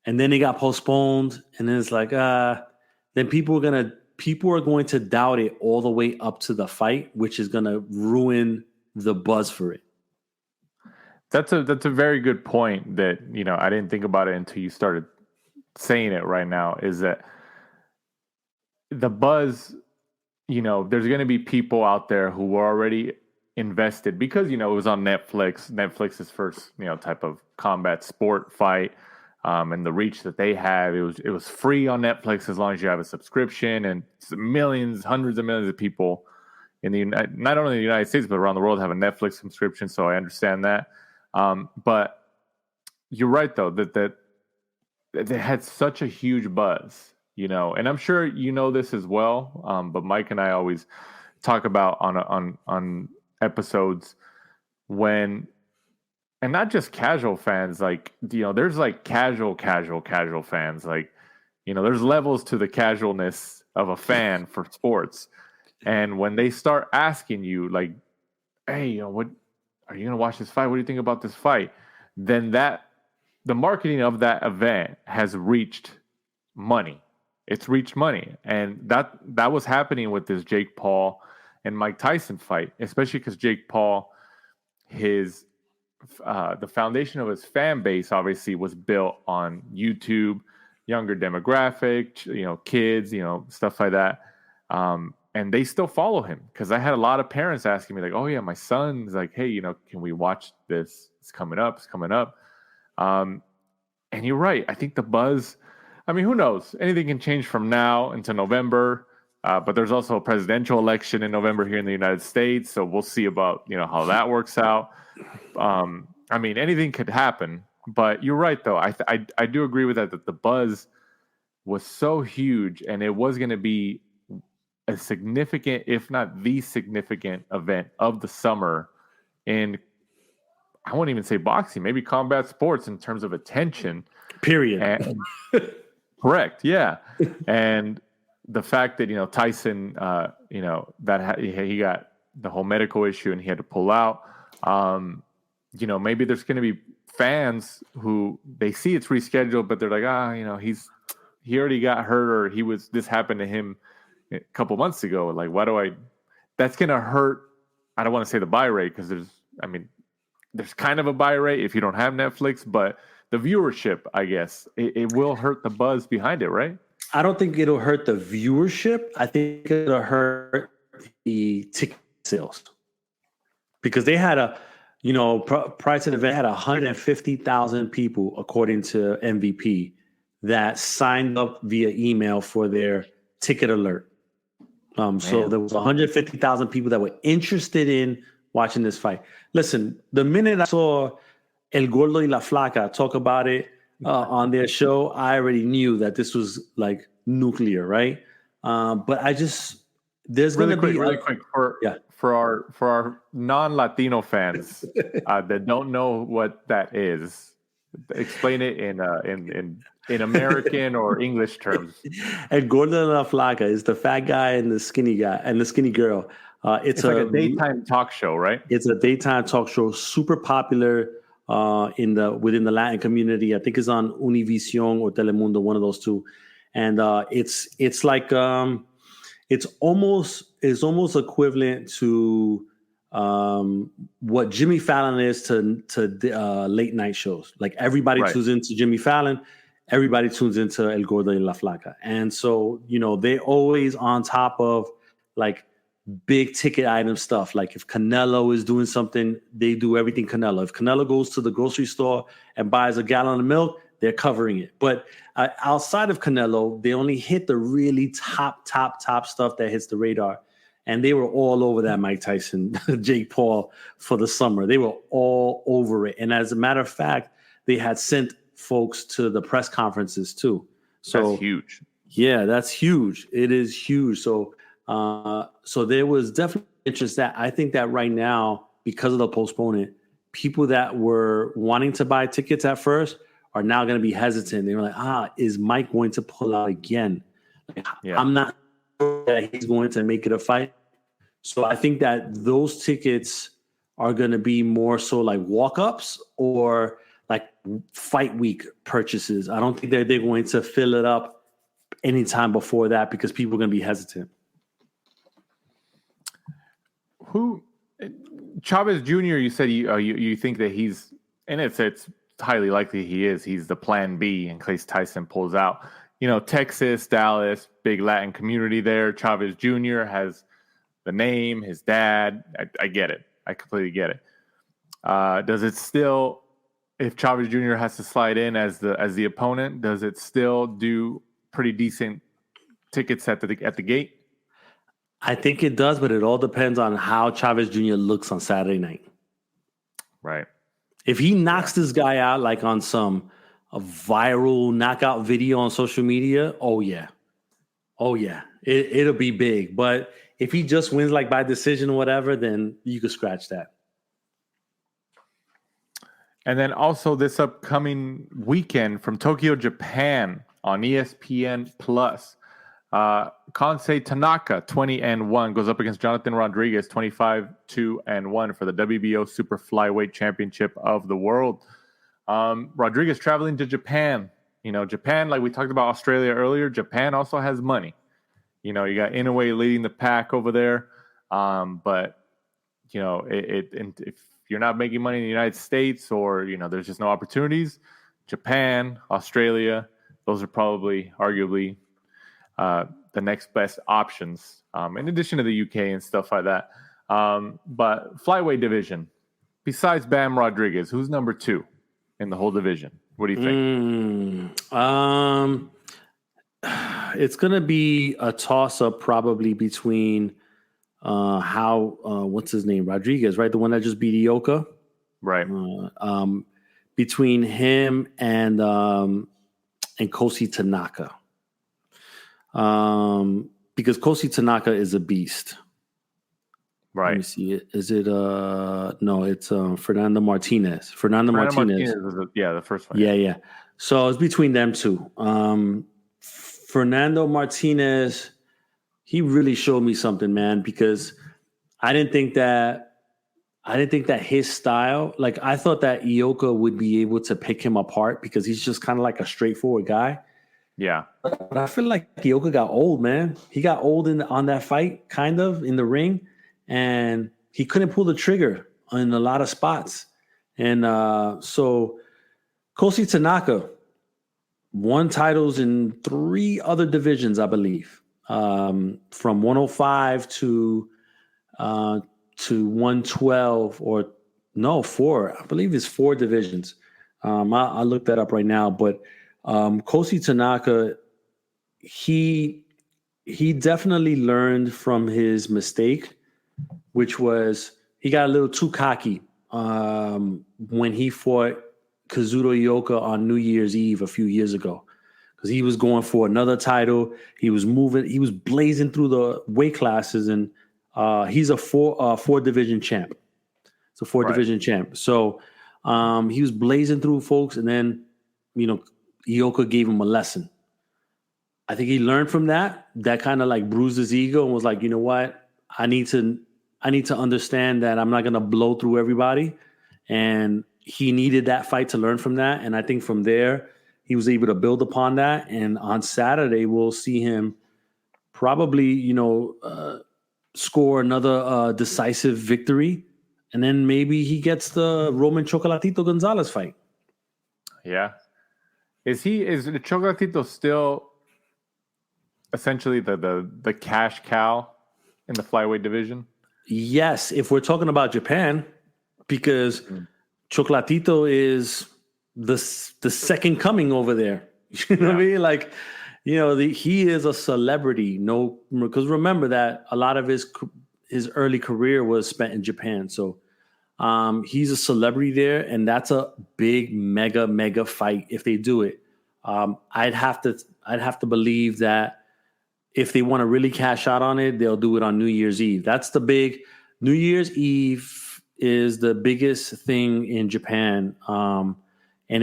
Speaker 5: And then it got postponed, and then it's like, then people are going to doubt it all the way up to the fight, which is going to ruin the buzz for it.
Speaker 4: That's a very good point that, I didn't think about it until you started saying it right now, is that the buzz, there's going to be people out there who were already invested because, it was on Netflix's first, type of combat sport fight. And the reach that they have, it was free on Netflix as long as you have a subscription, and hundreds of millions of people not only in the United States but around the world have a Netflix subscription. So I understand that. But you're right though that they had such a huge buzz, and I'm sure this as well. But Mike and I always talk about on episodes when. And not just casual fans, like, there's like casual fans. Like, there's levels to the casualness of a fan for sports. And when they start asking you, like, hey, what are you going to watch this fight? What do you think about this fight? Then the marketing of that event has reached money. It's reached money. And that was happening with this Jake Paul and Mike Tyson fight, especially because Jake Paul, the foundation of his fan base obviously was built on YouTube, younger demographic, kids, stuff like that. And they still follow him because I had a lot of parents asking me like, oh yeah, my son's like, hey, can we watch this? It's coming up. And you're right. I think the buzz, who knows? Anything can change from now into November. But there's also a presidential election in November here in the United States. So we'll see about, how that works out. Anything could happen, but you're right though. I do agree with that the buzz was so huge, and it was going to be a significant, if not the significant event of the summer in, I won't even say boxing, maybe combat sports in terms of attention.
Speaker 5: Period.
Speaker 4: Correct. Yeah. And the fact that, Tyson, that he got the whole medical issue and he had to pull out. Maybe there's going to be fans who they see it's rescheduled, but they're like, he already got hurt, or this happened to him a couple months ago. Like, that's going to hurt. I don't want to say the buy rate because there's kind of a buy rate if you don't have Netflix, but the viewership, I guess, it will hurt the buzz behind it, right?
Speaker 5: I don't think it'll hurt the viewership. I think it'll hurt the ticket sales. because they had prior to the event, had 150,000 people, according to MVP, that signed up via email for their ticket alert. So there was 150,000 people that were interested in watching this fight. Listen, the minute I saw El Gordo y la Flaca talk about it on their show, I already knew that this was like nuclear, right? But there's going to be
Speaker 4: really quick for our non-Latino fans that don't know what that is. Explain it in American or English terms.
Speaker 5: El Gordo y la Flaca is the fat guy and the skinny guy and the skinny girl. It's
Speaker 4: like a daytime talk show, right?
Speaker 5: It's a daytime talk show, super popular within the Latin community. I think it's on Univision or Telemundo, one of those two. And it's like it's almost equivalent to what Jimmy Fallon is to late night shows. Like everybody tunes into Jimmy Fallon, everybody tunes into El Gordo y la Flaca. And so, they're always on top of like big ticket item stuff. Like if Canelo is doing something, they do everything Canelo. If Canelo goes to the grocery store and buys a gallon of milk, they're covering it. But outside of Canelo, they only hit the really top stuff that hits the radar. And they were all over that Mike Tyson, Jake Paul for the summer. They were all over it. And as a matter of fact, they had sent folks to the press conferences too. So
Speaker 4: that's huge.
Speaker 5: Yeah, that's huge. It is huge. So there was definitely interest that I think that right now, because of the postponement, people that were wanting to buy tickets at first are now going to be hesitant. They were like, is Mike going to pull out again? I'm not sure that he's going to make it a fight. So I think that those tickets are going to be more so like walk-ups or like fight week purchases. I don't think that they're going to fill it up anytime before that because people are going to be hesitant.
Speaker 4: Who Chavez Jr. You said you think that he's, and it's highly likely he's the plan B in case Tyson pulls out. Texas, Dallas, big Latin community there. Chavez Jr. has the name, his dad. I get it. I completely get it. Does it still, if Chavez Jr. has to slide in as the opponent, does it still do pretty decent tickets at the gate?
Speaker 5: I think it does, but it all depends on how Chavez Jr. looks on Saturday night.
Speaker 4: Right.
Speaker 5: If he knocks this guy out like on a viral knockout video on social media, oh yeah, it'll be big. But if he just wins like by decision or whatever, then you could scratch that.
Speaker 4: And then also this upcoming weekend from Tokyo, Japan on ESPN Plus. Konsei Tanaka, 20-1, goes up against Jonathan Rodriguez, 25-2-1 for the WBO Super Flyweight Championship of the world. Rodriguez traveling to Japan. Japan, like we talked about Australia earlier, Japan also has money. You got Inoue leading the pack over there. But if you're not making money in the United States or, there's just no opportunities, Japan, Australia, those are probably arguably the next best options, in addition to the UK and stuff like that. But flyweight division, besides Bam Rodriguez, who's number 2 in the whole division? What do you think?
Speaker 5: It's going to be a toss-up probably between what's his name? Rodriguez, right? The one that just beat Ioka?
Speaker 4: Right.
Speaker 5: Between him and Konsei Tanaka. Because Konsei Tanaka is a beast.
Speaker 4: Right.
Speaker 5: Let me see it. Is it no, it's Fernando Martinez. Fernando Martinez
Speaker 4: was the first one.
Speaker 5: Yeah. So it's between them two. Fernando Martinez, he really showed me something, man, because I didn't think that his style, like I thought that Ioka would be able to pick him apart because he's just kind of like a straightforward guy.
Speaker 4: Yeah.
Speaker 5: But I feel like Ioka got old, man. He got old on that fight, kind of, in the ring. And he couldn't pull the trigger in a lot of spots. And so Konsei Tanaka won titles in 3 other divisions, I believe. From 105 to to 112 or no, 4. I believe it's 4 divisions. I'll look that up right now. But Konsei Tanaka, he definitely learned from his mistake, which was he got a little too cocky when he fought Kazuto Ioka on New Year's Eve a few years ago, because he was going for another title. He was blazing through the weight classes, and he's a 4 division champ. It's a 4 division champ. So he was blazing through folks, and then Ioka gave him a lesson. I think he learned from that. That kind of like bruised his ego and was like, you know what? I need to understand that I'm not going to blow through everybody. And he needed that fight to learn from that. And I think from there, he was able to build upon that. And on Saturday, we'll see him probably, score another decisive victory. And then maybe he gets the Roman Chocolatito Gonzalez fight.
Speaker 4: Yeah. Is the Chocolatito still essentially the cash cow in the flyweight division?
Speaker 5: Yes, if we're talking about Japan, because Chocolatito is the second coming over there. You know what I mean? Like, he is a celebrity. No, because remember that a lot of his early career was spent in Japan. So he's a celebrity there, and that's a big, mega fight if they do it. I'd have to believe that if they want to really cash out on it, they'll do it on New Year's Eve. That's the big New Year's Eve is the biggest thing in Japan. And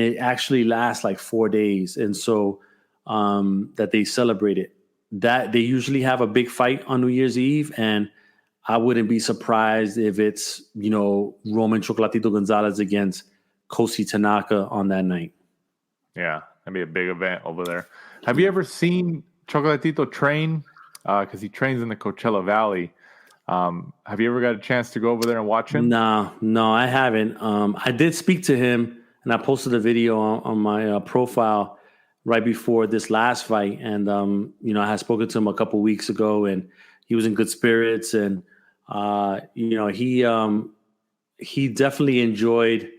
Speaker 5: it actually lasts like 4 days. And so that they celebrate it. That they usually have a big fight on New Year's Eve. And I wouldn't be surprised if it's, Roman Chocolatito Gonzalez against Konsei Tanaka on that night.
Speaker 4: Yeah, that'd be a big event over there. Have you ever seen Chocolatito train? Because he trains in the Coachella Valley. Have you ever got a chance to go over there and watch him?
Speaker 5: No, I haven't. I did speak to him, and I posted a video on my profile right before this last fight. And, I had spoken to him a couple weeks ago, and he was in good spirits. And, he definitely enjoyed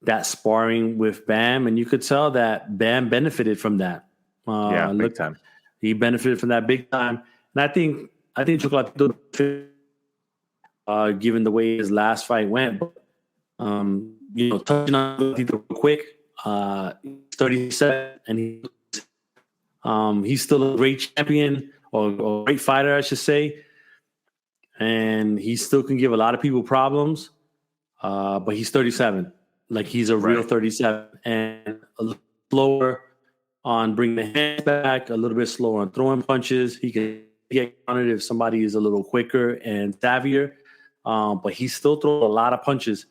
Speaker 5: that sparring with Bam. And you could tell that Bam benefited from that.
Speaker 4: Big time.
Speaker 5: He benefited from that big time. And I think Chocolatito, given the way his last fight went, touching on Chocolatito real quick, 37, and he's still a great champion or a great fighter, I should say. And he still can give a lot of people problems, but he's 37. Like, he's a real 37, and a little slower on bringing the hands back, a little bit slower on throwing punches. He can get countered if somebody is a little quicker and savvier, but he still throws a lot of punches.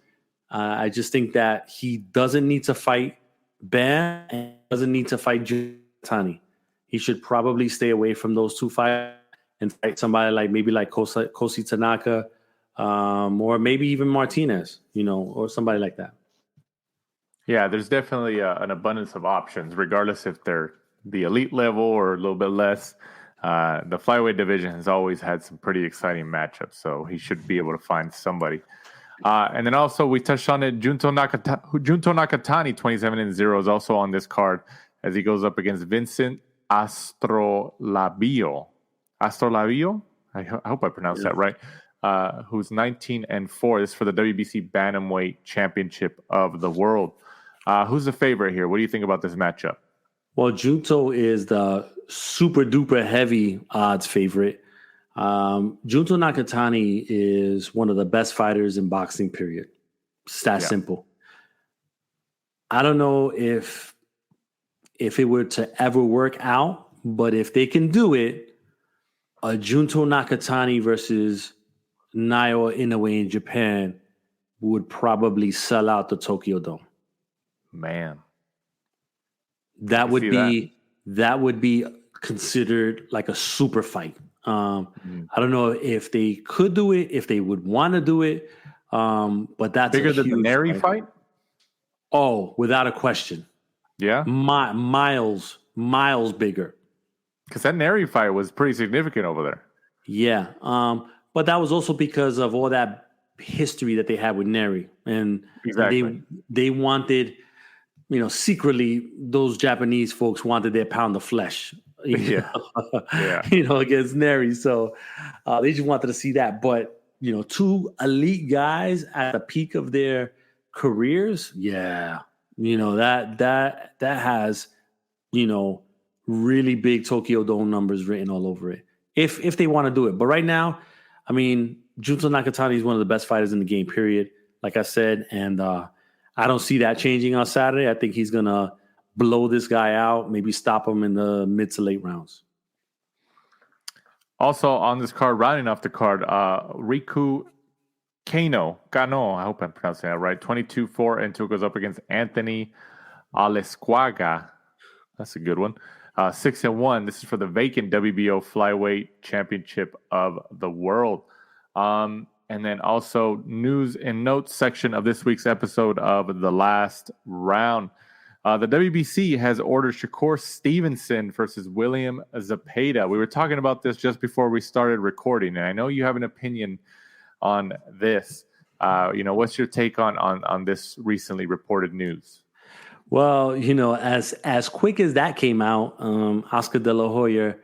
Speaker 5: I just think that he doesn't need to fight Bam and doesn't need to fight Junto Nakatani. He should probably stay away from those two fights and fight somebody like Konsei Tanaka, or maybe even Martinez, or somebody like that.
Speaker 4: Yeah, there's definitely an abundance of options, regardless if they're the elite level or a little bit less. The flyweight division has always had some pretty exciting matchups, so he should be able to find somebody. And then also we touched on it, Junto Nakatani, 27-0, is also on this card as he goes up against Vincent Astrolabio. Astrolabio? I hope I pronounced that right. Who's 19-4. This is for the WBC Bantamweight Championship of the World. Who's the favorite here? What do you think about this matchup?
Speaker 5: Well, Junto is the super duper heavy odds favorite. Junto Nakatani is one of the best fighters in boxing, period. It's that simple. I don't know if it were to ever work out, but if they can do it, a Junto Nakatani versus Naoya Inoue in Japan would probably sell out the Tokyo Dome.
Speaker 4: Man.
Speaker 5: That would be considered like a super fight. I don't know if they could do it, if they would want to do it, but that's
Speaker 4: bigger than the Neri fight.
Speaker 5: Oh, without a question.
Speaker 4: Yeah,
Speaker 5: miles bigger.
Speaker 4: Because that Neri fight was pretty significant over there.
Speaker 5: Yeah, but that was also because of all that history that they had with Neri, and
Speaker 4: Exactly.
Speaker 5: they wanted, secretly those Japanese folks wanted their pound of flesh,
Speaker 4: Yeah.
Speaker 5: against Neri. So they just wanted to see that. But two elite guys at the peak of their careers, that has really big Tokyo Dome numbers written all over it. If they want to do it, but right now, I mean, Junto Nakatani is one of the best fighters in the game, period. Like I said, and I don't see that changing on Saturday. I think he's gonna blow this guy out, maybe stop him in the mid to late rounds.
Speaker 4: Also on this card, rounding off the card, Riku Kano, I hope I'm pronouncing that right. 22-4-2 goes up against Anthony Alesquaga. That's a good one. 6-1. This is for the vacant WBO Flyweight Championship of the World. And then also news and notes section of this week's episode of The Last Round. The WBC has ordered Shakur Stevenson versus William Zepeda. We were talking about this just before we started recording, and I know you have an opinion on this. What's your take on this recently reported news?
Speaker 5: Well, as quick as that came out, Oscar De La Hoya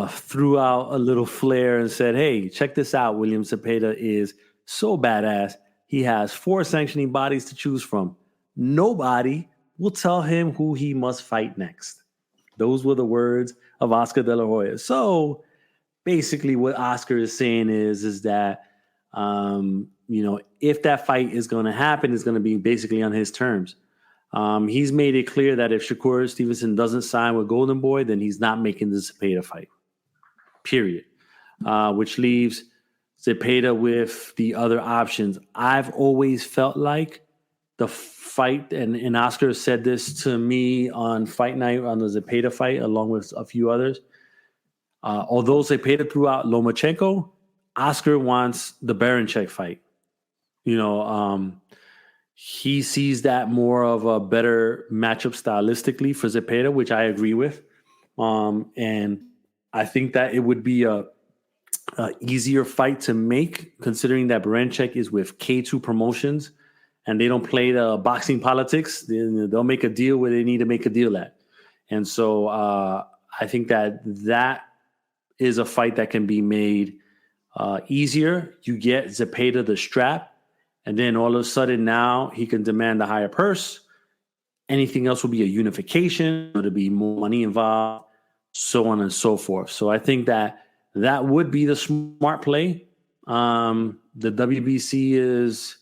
Speaker 5: threw out a little flare and said, hey, check this out. William Zepeda is so badass. He has 4 sanctioning bodies to choose from. Nobody will tell him who he must fight next. Those were the words of Oscar De La Hoya. So basically what Oscar is saying is that, if that fight is going to happen, it's going to be basically on his terms. He's made it clear that if Shakur Stevenson doesn't sign with Golden Boy, then he's not making the Zepeda fight, period. Which leaves Zepeda with the other options. I've always felt like the fight, and Oscar said this to me on fight night on the Zepeda fight, along with a few others. Although Zepeda threw out Lomachenko, Oscar wants the Baranchyk fight. He sees that more of a better matchup stylistically for Zepeda, which I agree with. And I think that it would be a easier fight to make, considering that Baranchyk is with K2 Promotions and they don't play the boxing politics. They'll make a deal where they need to make a deal at. And so I think that is a fight that can be made easier. You get Zepeda the strap, and then all of a sudden now he can demand a higher purse. Anything else will be a unification. There'll be more money involved, so on and so forth. So I think that would be the smart play. The WBC is,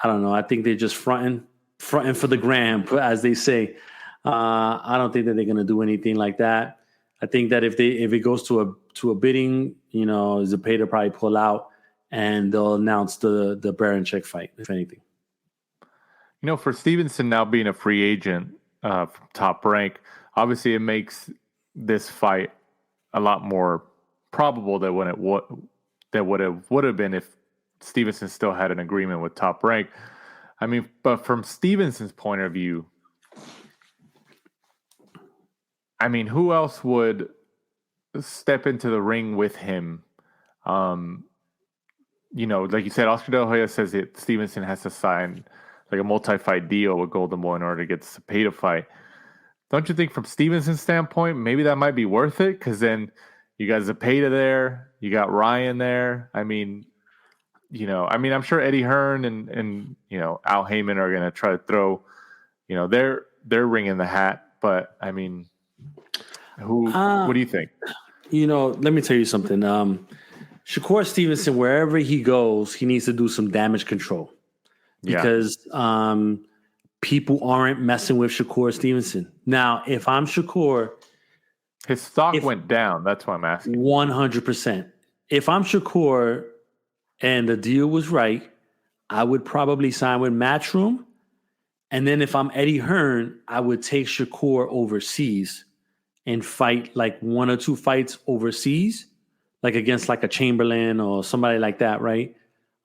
Speaker 5: I don't know. I think they're just fronting for the gram, as they say. I don't think that they're going to do anything like that. I think that if it goes to a bidding, Zepeda probably pull out, and they'll announce the Baranchyk fight, if anything.
Speaker 4: For Stevenson now being a free agent from Top Rank, obviously it makes this fight a lot more probable than what it would have been if Stevenson still had an agreement with Top Rank. I mean, but from Stevenson's point of view, I mean, who else would step into the ring with him? Like you said, Oscar De La Hoya says that Stevenson has to sign like a multi-fight deal with Golden Boy in order to get the Zepeda fight. Don't you think from Stevenson's standpoint, maybe that might be worth it? Because then you got Zepeda there, you got Ryan there. I mean, I'm sure Eddie Hearn and Al Heyman are going to try to throw, their ring in the hat. But I mean, what do you think?
Speaker 5: Let me tell you something. Shakur Stevenson, wherever he goes, he needs to do some damage control because people aren't messing with Shakur Stevenson. Now, if I'm Shakur,
Speaker 4: his stock went down. That's why I'm asking.
Speaker 5: 100%. If I'm Shakur and the deal was right, I would probably sign with Matchroom. And then if I'm Eddie Hearn, I would take Shakur overseas and fight like 1 or 2 fights overseas, like against like a Chamberlain or somebody like that, right?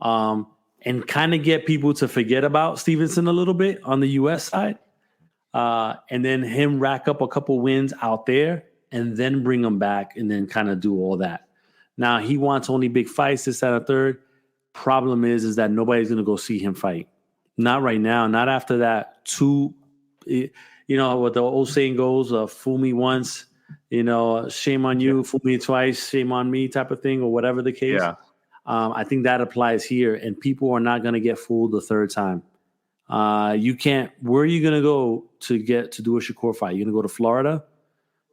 Speaker 5: And kind of get people to forget about Stevenson a little bit on the U.S. side. And then him rack up a couple wins out there and then bring him back and then kind of do all that. Now, he wants only big fights, this, that, and a third. problem is that nobody's going to go see him fight. Not right now. Not after that what the old saying goes, fool me once, shame on you, fool me twice, shame on me type of thing, or whatever the case.
Speaker 4: Yeah.
Speaker 5: I think that applies here, and people are not going to get fooled the third time. You can't. Where are you going to go to do a Shakur fight? You're going to go to Florida?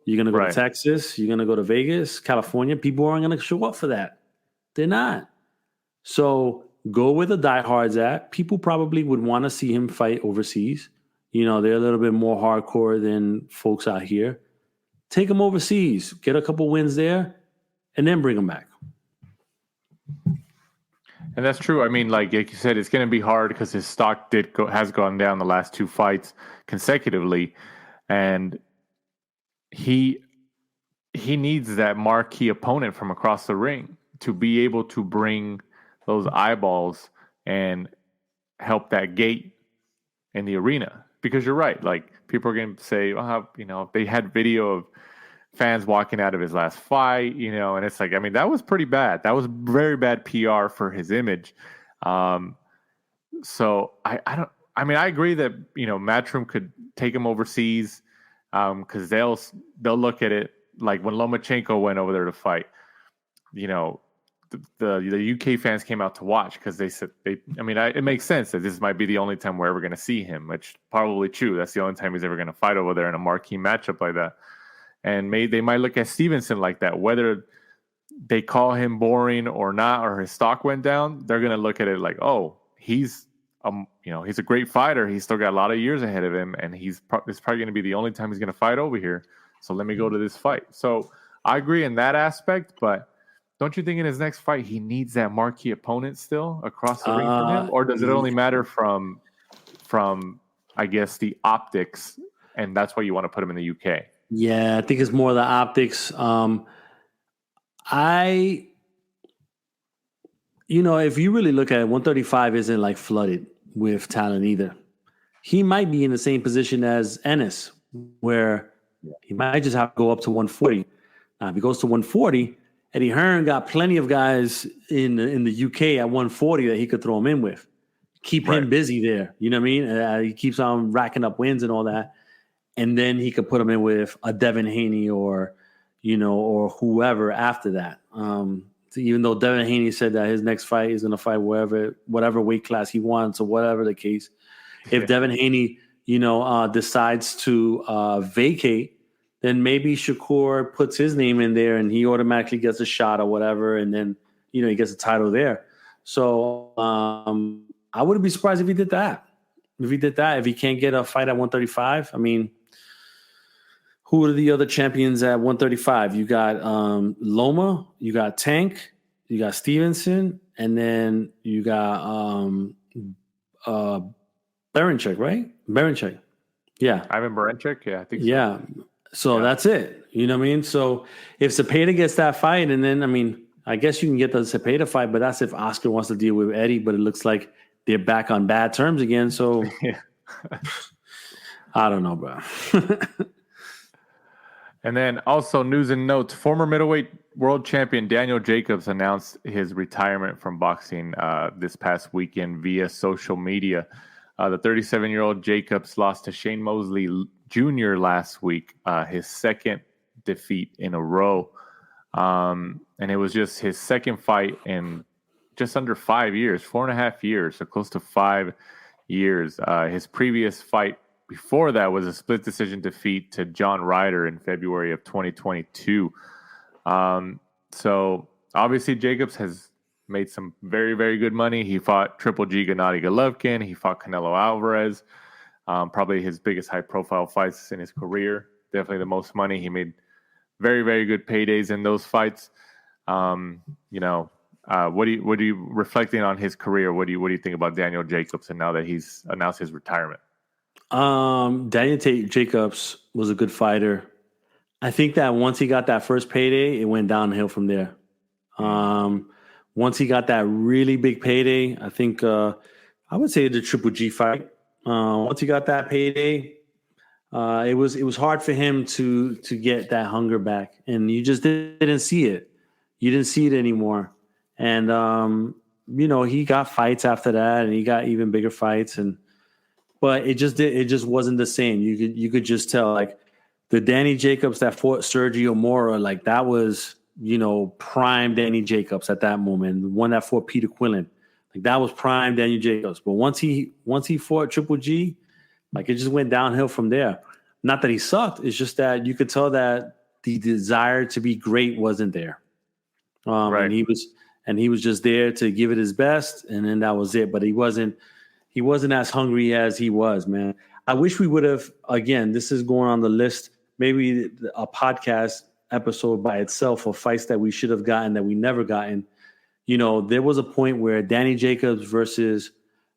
Speaker 5: You're going to go to Texas? You're going to go to Vegas, California? People aren't going to show up for that. They're not. So go where the diehards at. People probably would want to see him fight overseas. They're a little bit more hardcore than folks out here. Take him overseas, get a couple wins there, and then bring him back.
Speaker 4: And that's true. I mean, like you said, it's going to be hard because his stock has gone down the last 2 fights consecutively, and he needs that marquee opponent from across the ring to be able to bring those eyeballs and help that gate in the arena. Because you're right, like people are going to say, they had video of fans walking out of his last fight, and it's like, I mean, that was pretty bad. That was very bad PR for his image. So I agree that, Matchroom could take him overseas because they'll look at it like when Lomachenko went over there to fight, the UK fans came out to watch because they said it makes sense that this might be the only time we're ever going to see him, which probably true. That's the only time he's ever going to fight over there in a marquee matchup like that. And they might look at Stevenson like that, whether they call him boring or not, or his stock went down. They're going to look at it like, oh, he's a great fighter. He's still got a lot of years ahead of him, and it's probably going to be the only time he's going to fight over here. So let me go to this fight. So I agree in that aspect, but don't you think in his next fight he needs that marquee opponent still across the ring from him, or does it only matter from I guess the optics, and that's why you want to put him in the UK?
Speaker 5: Yeah, I think it's more the optics. If you really look at it, 135 isn't like flooded with talent either. He might be in the same position as Ennis, where he might just have to go up to 140. Now, if he goes to 140, Eddie Hearn got plenty of guys in the UK at 140 that he could throw him in with. Keep him busy there. You know what I mean? He keeps on racking up wins and all that. And then he could put him in with a Devin Haney or whoever after that. Even though Devin Haney said that his next fight is going to fight whatever weight class he wants or whatever the case. If Devin Haney, decides to vacate, then maybe Shakur puts his name in there and he automatically gets a shot or whatever. And then, he gets a title there. So I wouldn't be surprised if he did that. If he can't get a fight at 135, I mean, who are the other champions at 135? You got Loma, you got Tank, you got Stevenson, and then you got Berinchyk, right? Berinchyk. Yeah.
Speaker 4: Ivan Berinchyk? Yeah, I think so.
Speaker 5: Yeah. So that's it. You know what I mean? So if Zepeda gets that fight, and then, I guess you can get the Zepeda fight, but that's if Oscar wants to deal with Eddie, but it looks like they're back on bad terms again. So I don't know, bro.
Speaker 4: And then also news and notes, former middleweight world champion Daniel Jacobs announced his retirement from boxing this past weekend via social media. The 37-year-old Jacobs lost to Shane Mosley Jr. last week, his second defeat in a row. And it was just his second fight in just under 5 years, 4.5 years, so close to 5 years. His previous fight before that was a split decision defeat to John Ryder in February of 2022. So obviously Jacobs has made some very, very good money. He fought Triple G Gennady Golovkin. He fought Canelo Alvarez. Probably his biggest high-profile fights in his career. Definitely the most money. He made very, very good paydays in those fights. What do you reflecting on his career? What do you think about Daniel Jacobs and now that he's announced his retirement?
Speaker 5: Daniel Jacobs was a good fighter. I think that once he got that first payday, it went downhill from there. Once he got that really big payday, I think I would say the Triple G fight. Once he got that payday, it was hard for him to get that hunger back, and you just didn't see it. You didn't see it anymore. And he got fights after that, and he got even bigger fights, but it just wasn't the same. You could just tell, like, the Danny Jacobs that fought Sergio Mora, like, that was, prime Danny Jacobs at that moment. The one that fought Peter Quillen, like, that was prime Danny Jacobs. But once he fought Triple G, like, it just went downhill from there. Not that he sucked, it's just that you could tell that the desire to be great wasn't there. Right. And he was just there to give it his best, and then that was it. But he wasn't as hungry as he was, man. I wish we would have, again, this is going on the list, maybe a podcast episode by itself of fights that we should have gotten that we never gotten. There was a point where Danny Jacobs versus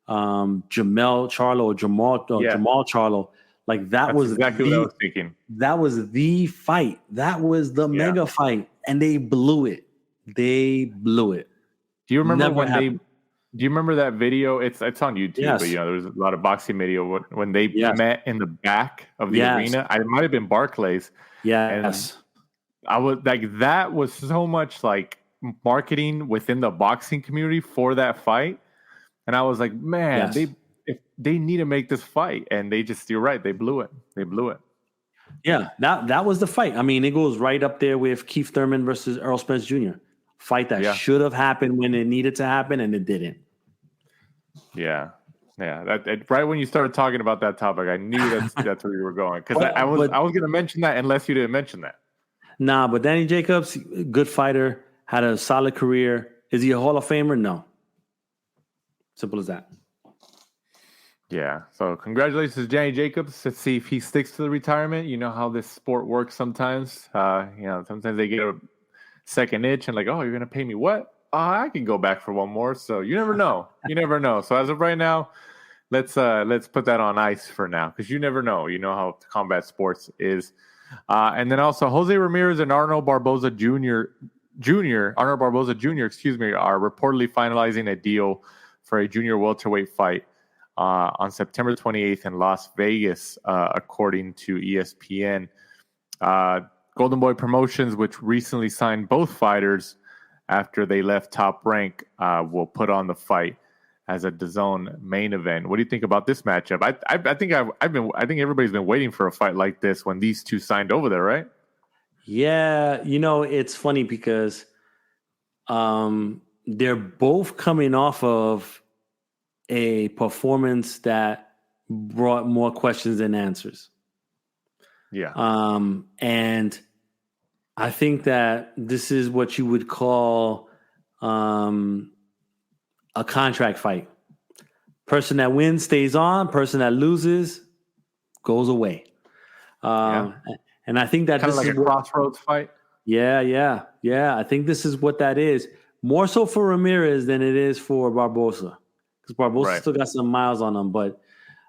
Speaker 5: Jamal Charlo, like, that's was exactly what I was thinking. That was the fight. That was the mega fight, and they blew it. Do
Speaker 4: you remember do you remember that video? It's on YouTube,
Speaker 5: yes.
Speaker 4: But there was a lot of boxing video when they met in the back of the arena. It might have been Barclays.
Speaker 5: Yes.
Speaker 4: And I was like, that was so much like marketing within the boxing community for that fight. And I was like, man, they need to make this fight. And you're right, they blew it.
Speaker 5: Yeah, that was the fight. I mean, it goes right up there with Keith Thurman versus Errol Spence Jr. Fight that should have happened when it needed to happen, and it didn't.
Speaker 4: Yeah. Right when you started talking about that topic, I knew that's where you were going, because I was going to mention that unless you didn't mention that.
Speaker 5: Nah, but Danny Jacobs, good fighter, had a solid career. Is he a Hall of Famer? No. Simple as that.
Speaker 4: Yeah. So congratulations to Danny Jacobs. Let's see if he sticks to the retirement. You know how this sport works sometimes. Sometimes they get a second itch and like, oh, you're going to pay me what? I can go back for one more. So you never know. So as of right now, let's put that on ice for now, because you never know. You know how combat sports is. And then also Jose Ramirez and Arnold Barboza Jr., are reportedly finalizing a deal for a junior welterweight fight on September 28th in Las Vegas, according to ESPN. Golden Boy Promotions, which recently signed both fighters after they left Top Rank, will put on the fight as a DAZN main event. What do you think about this matchup? I think everybody's been waiting for a fight like this when these two signed over there, right?
Speaker 5: Yeah, it's funny because they're both coming off of a performance that brought more questions than answers.
Speaker 4: Yeah.
Speaker 5: And I think that this is what you would call a contract fight. Person that wins stays on. Person that loses goes away. And I think that
Speaker 4: kind of like a crossroads fight.
Speaker 5: Yeah. I think this is what that is. More so for Ramirez than it is for Barboza, because Barboza still got some miles on him, but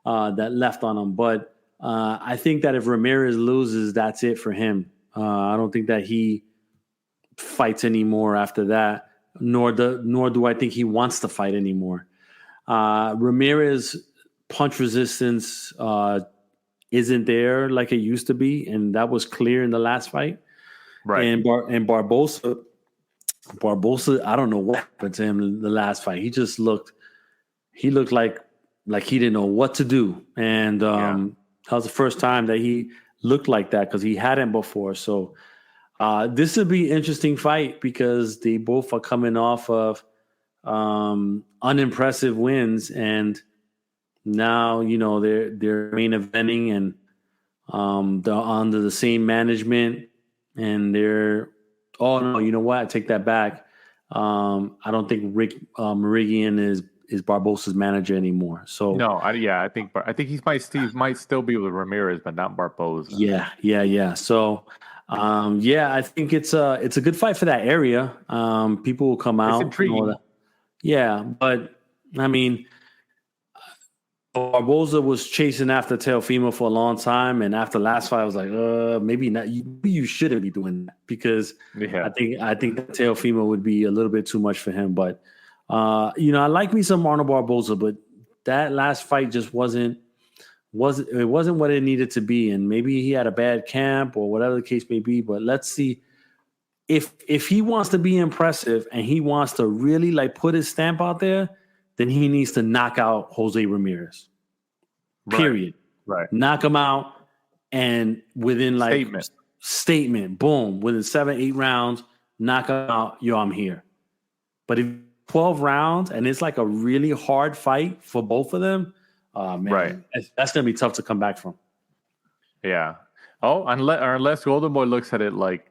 Speaker 5: that left on him. But I think that if Ramirez loses, that's it for him. I don't think that he fights anymore after that, nor do I think he wants to fight anymore. Ramirez punch resistance isn't there like it used to be, and that was clear in the last fight.
Speaker 4: Right.
Speaker 5: And Barboza, I don't know what happened to him in the last fight. He just looked like he didn't know what to do, and that was the first time that he looked like that, because he hadn't before. So this would be an interesting fight, because they both are coming off of unimpressive wins, and now they're main eventing, and they're under the same management, and they're you know what? I take that back. I don't think Rick Merigian is Barbosa's manager anymore. So
Speaker 4: no, I think he might still be with Ramirez, but not Barboza.
Speaker 5: Yeah. So I think it's a good fight for that area. People will come out.
Speaker 4: It's intriguing.
Speaker 5: Yeah, but I mean, Barboza was chasing after Teofimo for a long time, and after last fight, I was like, maybe not. You shouldn't be doing that, because I think that Teofimo would be a little bit too much for him. But I like me some Arnold Barboza, but that last fight just wasn't what it needed to be, and maybe he had a bad camp or whatever the case may be. But let's see if he wants to be impressive and he wants to really like put his stamp out there, then he needs to knock out Jose Ramirez. Period.
Speaker 4: Right.
Speaker 5: Knock him out, and within like statement, boom, within 7-8 rounds, knock him out. Yo, I'm here. But if 12 rounds and it's like a really hard fight for both of them, man, that's gonna be tough to come back from.
Speaker 4: Yeah. Oh, unless Golden Boy looks at it like,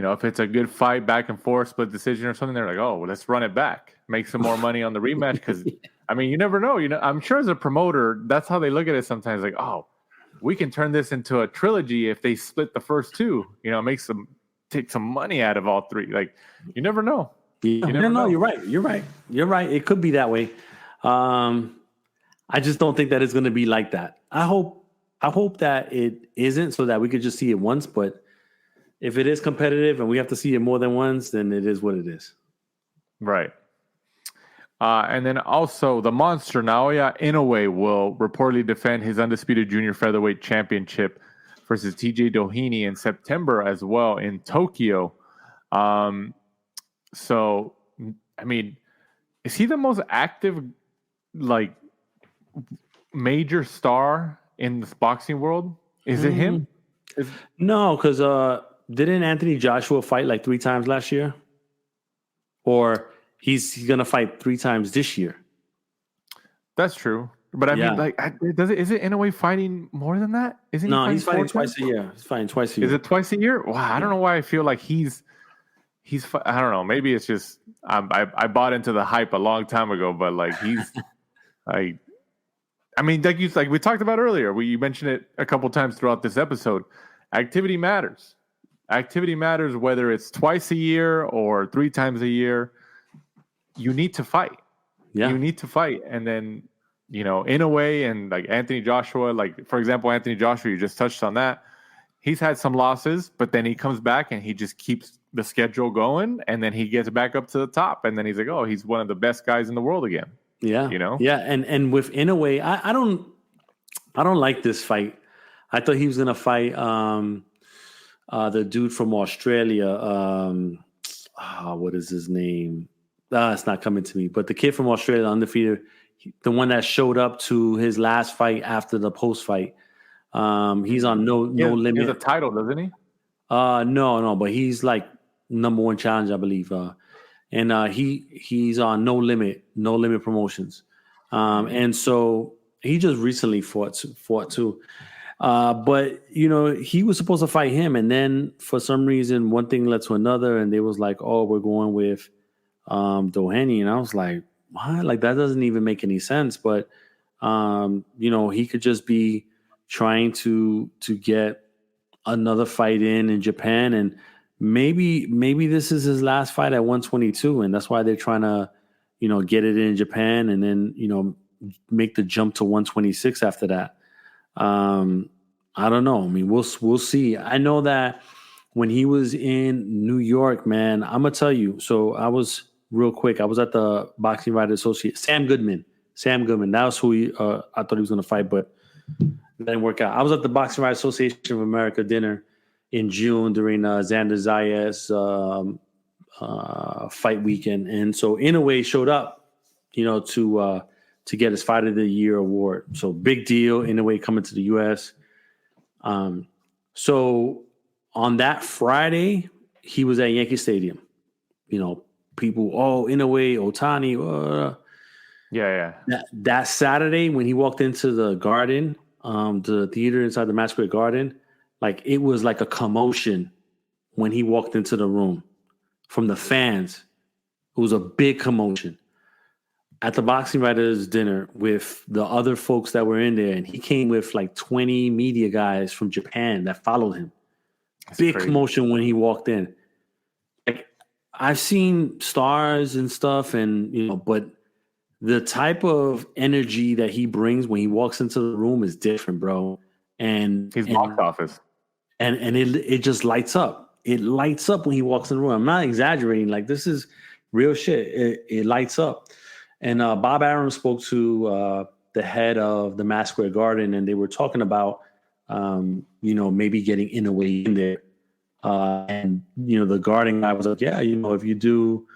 Speaker 4: if it's a good fight, back and forth, split decision or something, they're like, oh, well, let's run it back, make some more money on the rematch. Because you never know. I'm sure as a promoter, that's how they look at it sometimes. Like, oh, we can turn this into a trilogy if they split the first two. Take some money out of all three. Like, you never know.
Speaker 5: You never know. You're right. It could be that way. I just don't think that it's going to be like that. I hope that it isn't, so that we could just see it once. But if it is competitive and we have to see it more than once, then it is what it is. Right.
Speaker 4: And then also the monster Naoya Inoue will reportedly defend his undisputed junior featherweight championship versus TJ Doheny in September as well in Tokyo. So, is he the most active, like, major star in this boxing world? Is it him?
Speaker 5: No, because didn't Anthony Joshua fight like 3 times last year? Or he's going to fight 3 times this year?
Speaker 4: That's true. But is it in a way fighting more than that? Isn't
Speaker 5: no, he's fighting twice a year. He's fighting twice a year.
Speaker 4: Is it twice a year? Wow, I don't know why I feel like he's I don't know. Maybe it's just I bought into the hype a long time ago, but like he's like, like we talked about earlier. You mentioned it a couple times throughout this episode. Activity matters. Activity matters whether it's twice a year or 3 times a year. You need to fight. Yeah, you need to fight, and then in a way, and like Anthony Joshua, like for example, Anthony Joshua, you just touched on that. He's had some losses, but then he comes back and he just keeps the schedule going, and then he gets back up to the top, and then he's like, oh, he's one of the best guys in the world again.
Speaker 5: Yeah, Yeah, and with Inoue, I don't like this fight. I thought he was gonna fight the dude from Australia. What is his name? It's not coming to me. But the kid from Australia, undefeated, the one that showed up to his last fight after the post fight. He's on no limit.
Speaker 4: He has a title, doesn't he?
Speaker 5: No, but he's like #1 challenge, I believe. And he's on no limit promotions. And so he just recently fought too. But he was supposed to fight him, and then for some reason one thing led to another, and they was like, oh, we're going with Doheny, and I was like, what? Like, that doesn't even make any sense. But he could just be trying to get another fight in Japan, and maybe this is his last fight at 122, and that's why they're trying to get it in Japan, and then make the jump to 126 after that. I don't know. We'll see. I know that when he was in New York, man, I'm gonna tell you. So I was at the Boxing Writers Association. Sam Goodman. That was who I thought he was gonna fight, but it didn't work out. I was at the Boxing Writers Association of America dinner in June during Xander Zayas fight weekend, and so Inoue showed up, to get his Fight of the Year award. So big deal, Inoue coming to the U.S. So on that Friday, he was at Yankee Stadium. People, Inoue, Ohtani.
Speaker 4: Yeah.
Speaker 5: That Saturday when he walked into the Garden, the theater inside the Match Square Garden, like it was like a commotion when he walked into the room from the fans. It was a big commotion. At the Boxing Writers dinner with the other folks that were in there, and he came with like 20 media guys from Japan that followed him. That's big crazy. Commotion when he walked in. Like, I've seen stars and stuff, and but the type of energy that he brings when he walks into the room is different, bro. And
Speaker 4: his box office,
Speaker 5: and it just lights up. It lights up when he walks in the room. I'm not exaggerating. Like, this is real shit. It lights up. And Bob Arum spoke to the head of the Match Square Garden, and they were talking about, maybe getting Inoue in there And the guarding guy was like, yeah, if you do,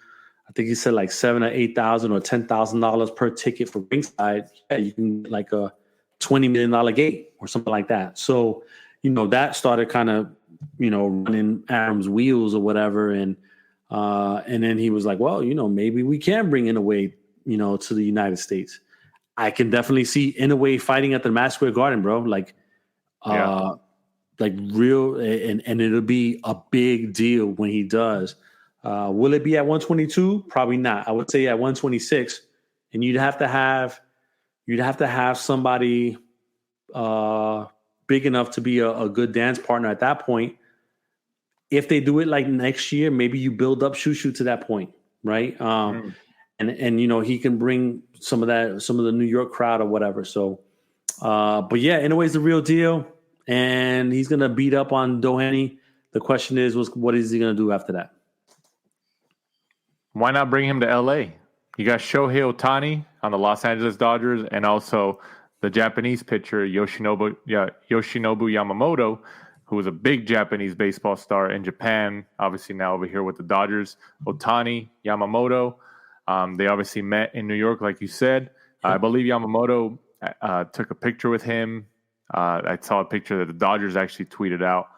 Speaker 5: I think he said like $7,000 or $8,000 or $10,000 per ticket for ringside, yeah, you can get like a $20 million gate or something like that. So, that started kind of, running Adam's wheels or whatever. And then he was like, well, maybe we can bring Inoue, to the United States. I can definitely see Inoue fighting at the Madison Square Garden, bro. Like real, and it'll be a big deal when he does. Will it be at 122? Probably not. I would say at 126, and you'd have to have somebody big enough to be a good dance partner at that point. If they do it like next year, maybe you build up Shushu to that point, right? And he can bring some of the New York crowd or whatever. So, but yeah, Inoue's the real deal, and he's gonna beat up on Doheny. The question is, what is he gonna do after that?
Speaker 4: Why not bring him to LA? You got Shohei Ohtani on the Los Angeles Dodgers, and also the Japanese pitcher Yoshinobu Yamamoto, who was a big Japanese baseball star in Japan, obviously now over here with the Dodgers. Ohtani, Yamamoto, they obviously met in New York, like you said. I believe Yamamoto took a picture with him. I saw a picture that the Dodgers actually tweeted out.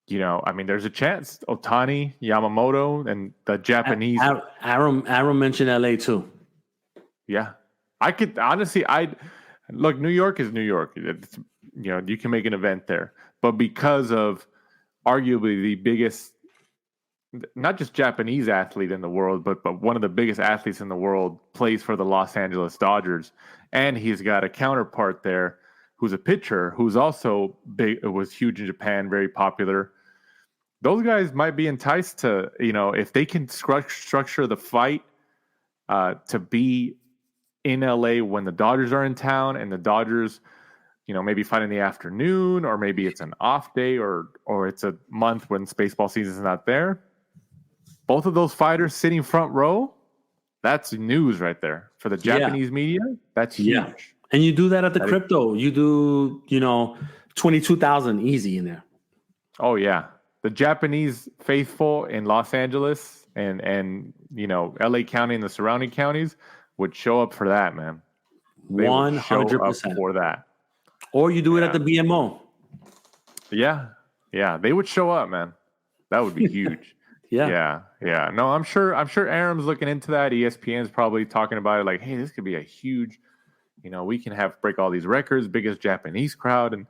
Speaker 4: There's a chance. Ohtani, Yamamoto, and the Japanese.
Speaker 5: Aaron mentioned LA too.
Speaker 4: Yeah. I could honestly, look, New York is New York. It's, you can make an event there. But because of arguably the biggest, not just Japanese athlete in the world, but one of the biggest athletes in the world plays for the Los Angeles Dodgers. And he's got a counterpart there who's a pitcher who's also big, was huge in Japan, very popular. Those guys might be enticed to, if they can structure the fight to be in LA when the Dodgers are in town, and the Dodgers, maybe fight in the afternoon, or maybe it's an off day, or it's a month when baseball season is not there. Both of those fighters sitting front row, that's news right there for the Japanese media. That's huge.
Speaker 5: Yeah. And you do that at the crypto. You do, 22,000 easy in there. Oh
Speaker 4: yeah. The Japanese faithful in Los Angeles and LA County and the surrounding counties would show up for that, man.
Speaker 5: 100%
Speaker 4: for that.
Speaker 5: Or you do it at the BMO.
Speaker 4: Yeah. They would show up, man. That would be huge. Yeah. No, I'm sure Aram's looking into that. ESPN's probably talking about it like, hey, this could be a huge, we can break all these records, biggest Japanese crowd. And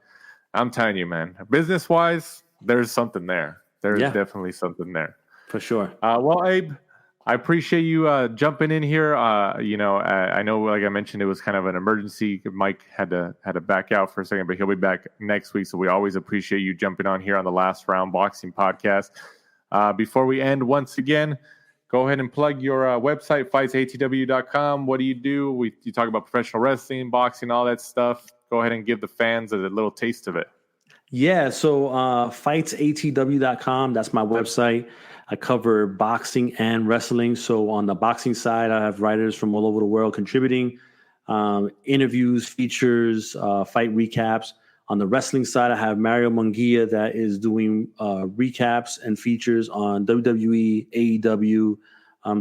Speaker 4: I'm telling you, man, business wise, there's something there. There's definitely something there.
Speaker 5: For sure.
Speaker 4: Well, Abe, I appreciate you jumping in here. I know, like I mentioned, it was kind of an emergency. Mike had to back out for a second, but he'll be back next week. So we always appreciate you jumping on here on the Last Round Boxing Podcast. Before we end, once again, go ahead and plug your website, fightsatw.com. What do? You talk about professional wrestling, boxing, all that stuff. Go ahead and give the fans a little taste of it.
Speaker 5: Yeah, so fightsatw.com, that's my website. I cover boxing and wrestling. So on the boxing side, I have writers from all over the world contributing, interviews, features, fight recaps. On the wrestling side, I have Mario Munguia that is doing recaps and features on WWE, AEW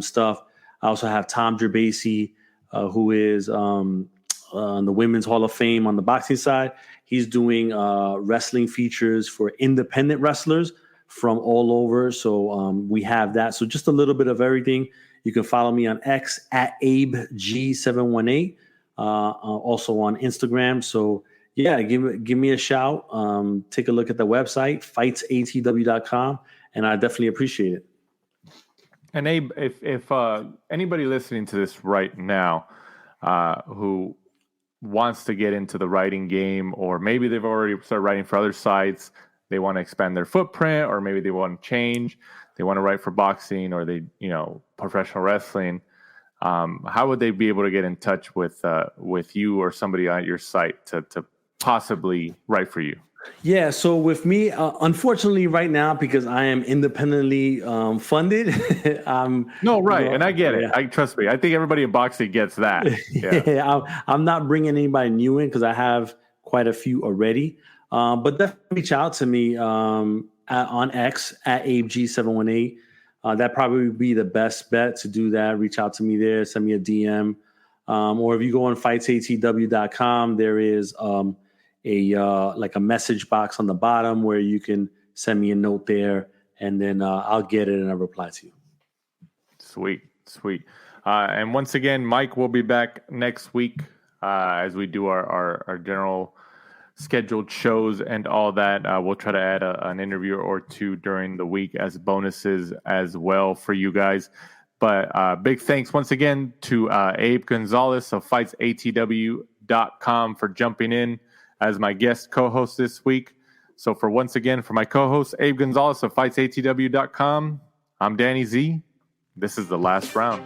Speaker 5: stuff. I also have Tom Gerbasi, who is on the Women's Hall of Fame on the boxing side. He's doing wrestling features for independent wrestlers from all over. So we have that. So just a little bit of everything. You can follow me on X at AbeG718, also on Instagram. So yeah, give me a shout. Take a look at the website, fightsatw.com, and I definitely appreciate it.
Speaker 4: And Abe, if anybody listening to this right now who wants to get into the writing game, or maybe they've already started writing for other sites, they want to expand their footprint, or maybe they want to change, they want to write for boxing, or they, professional wrestling, how would they be able to get in touch with you or somebody on your site to possibly write for you?
Speaker 5: Yeah, so with me, unfortunately, right now, because I am independently funded,
Speaker 4: and I get it. I trust me. I think everybody in boxing gets that.
Speaker 5: Yeah. I'm not bringing anybody new in because I have quite a few already. But definitely reach out to me on X at AbeG718. That probably would be the best bet to do that. Reach out to me there, send me a DM. Or if you go on fightsatw.com, there is a message box on the bottom where you can send me a note there, and then I'll get it and I'll reply to you.
Speaker 4: Sweet. And once again, Mike will be back next week as we do our general scheduled shows and all that. We'll try to add an interview or two during the week as bonuses as well for you guys. But big thanks once again to Abe Gonzalez of FightsATW.com for jumping in as my guest co-host this week. So for my co-host, Abe Gonzalez of FightsATW.com, I'm Danny Z. This is The Last Round.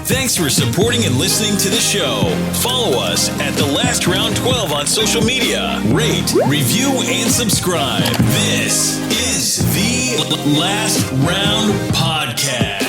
Speaker 1: Thanks for supporting and listening to the show. Follow us at The Last Round 12 on social media. Rate, review, and subscribe. This is The Last Round Podcast.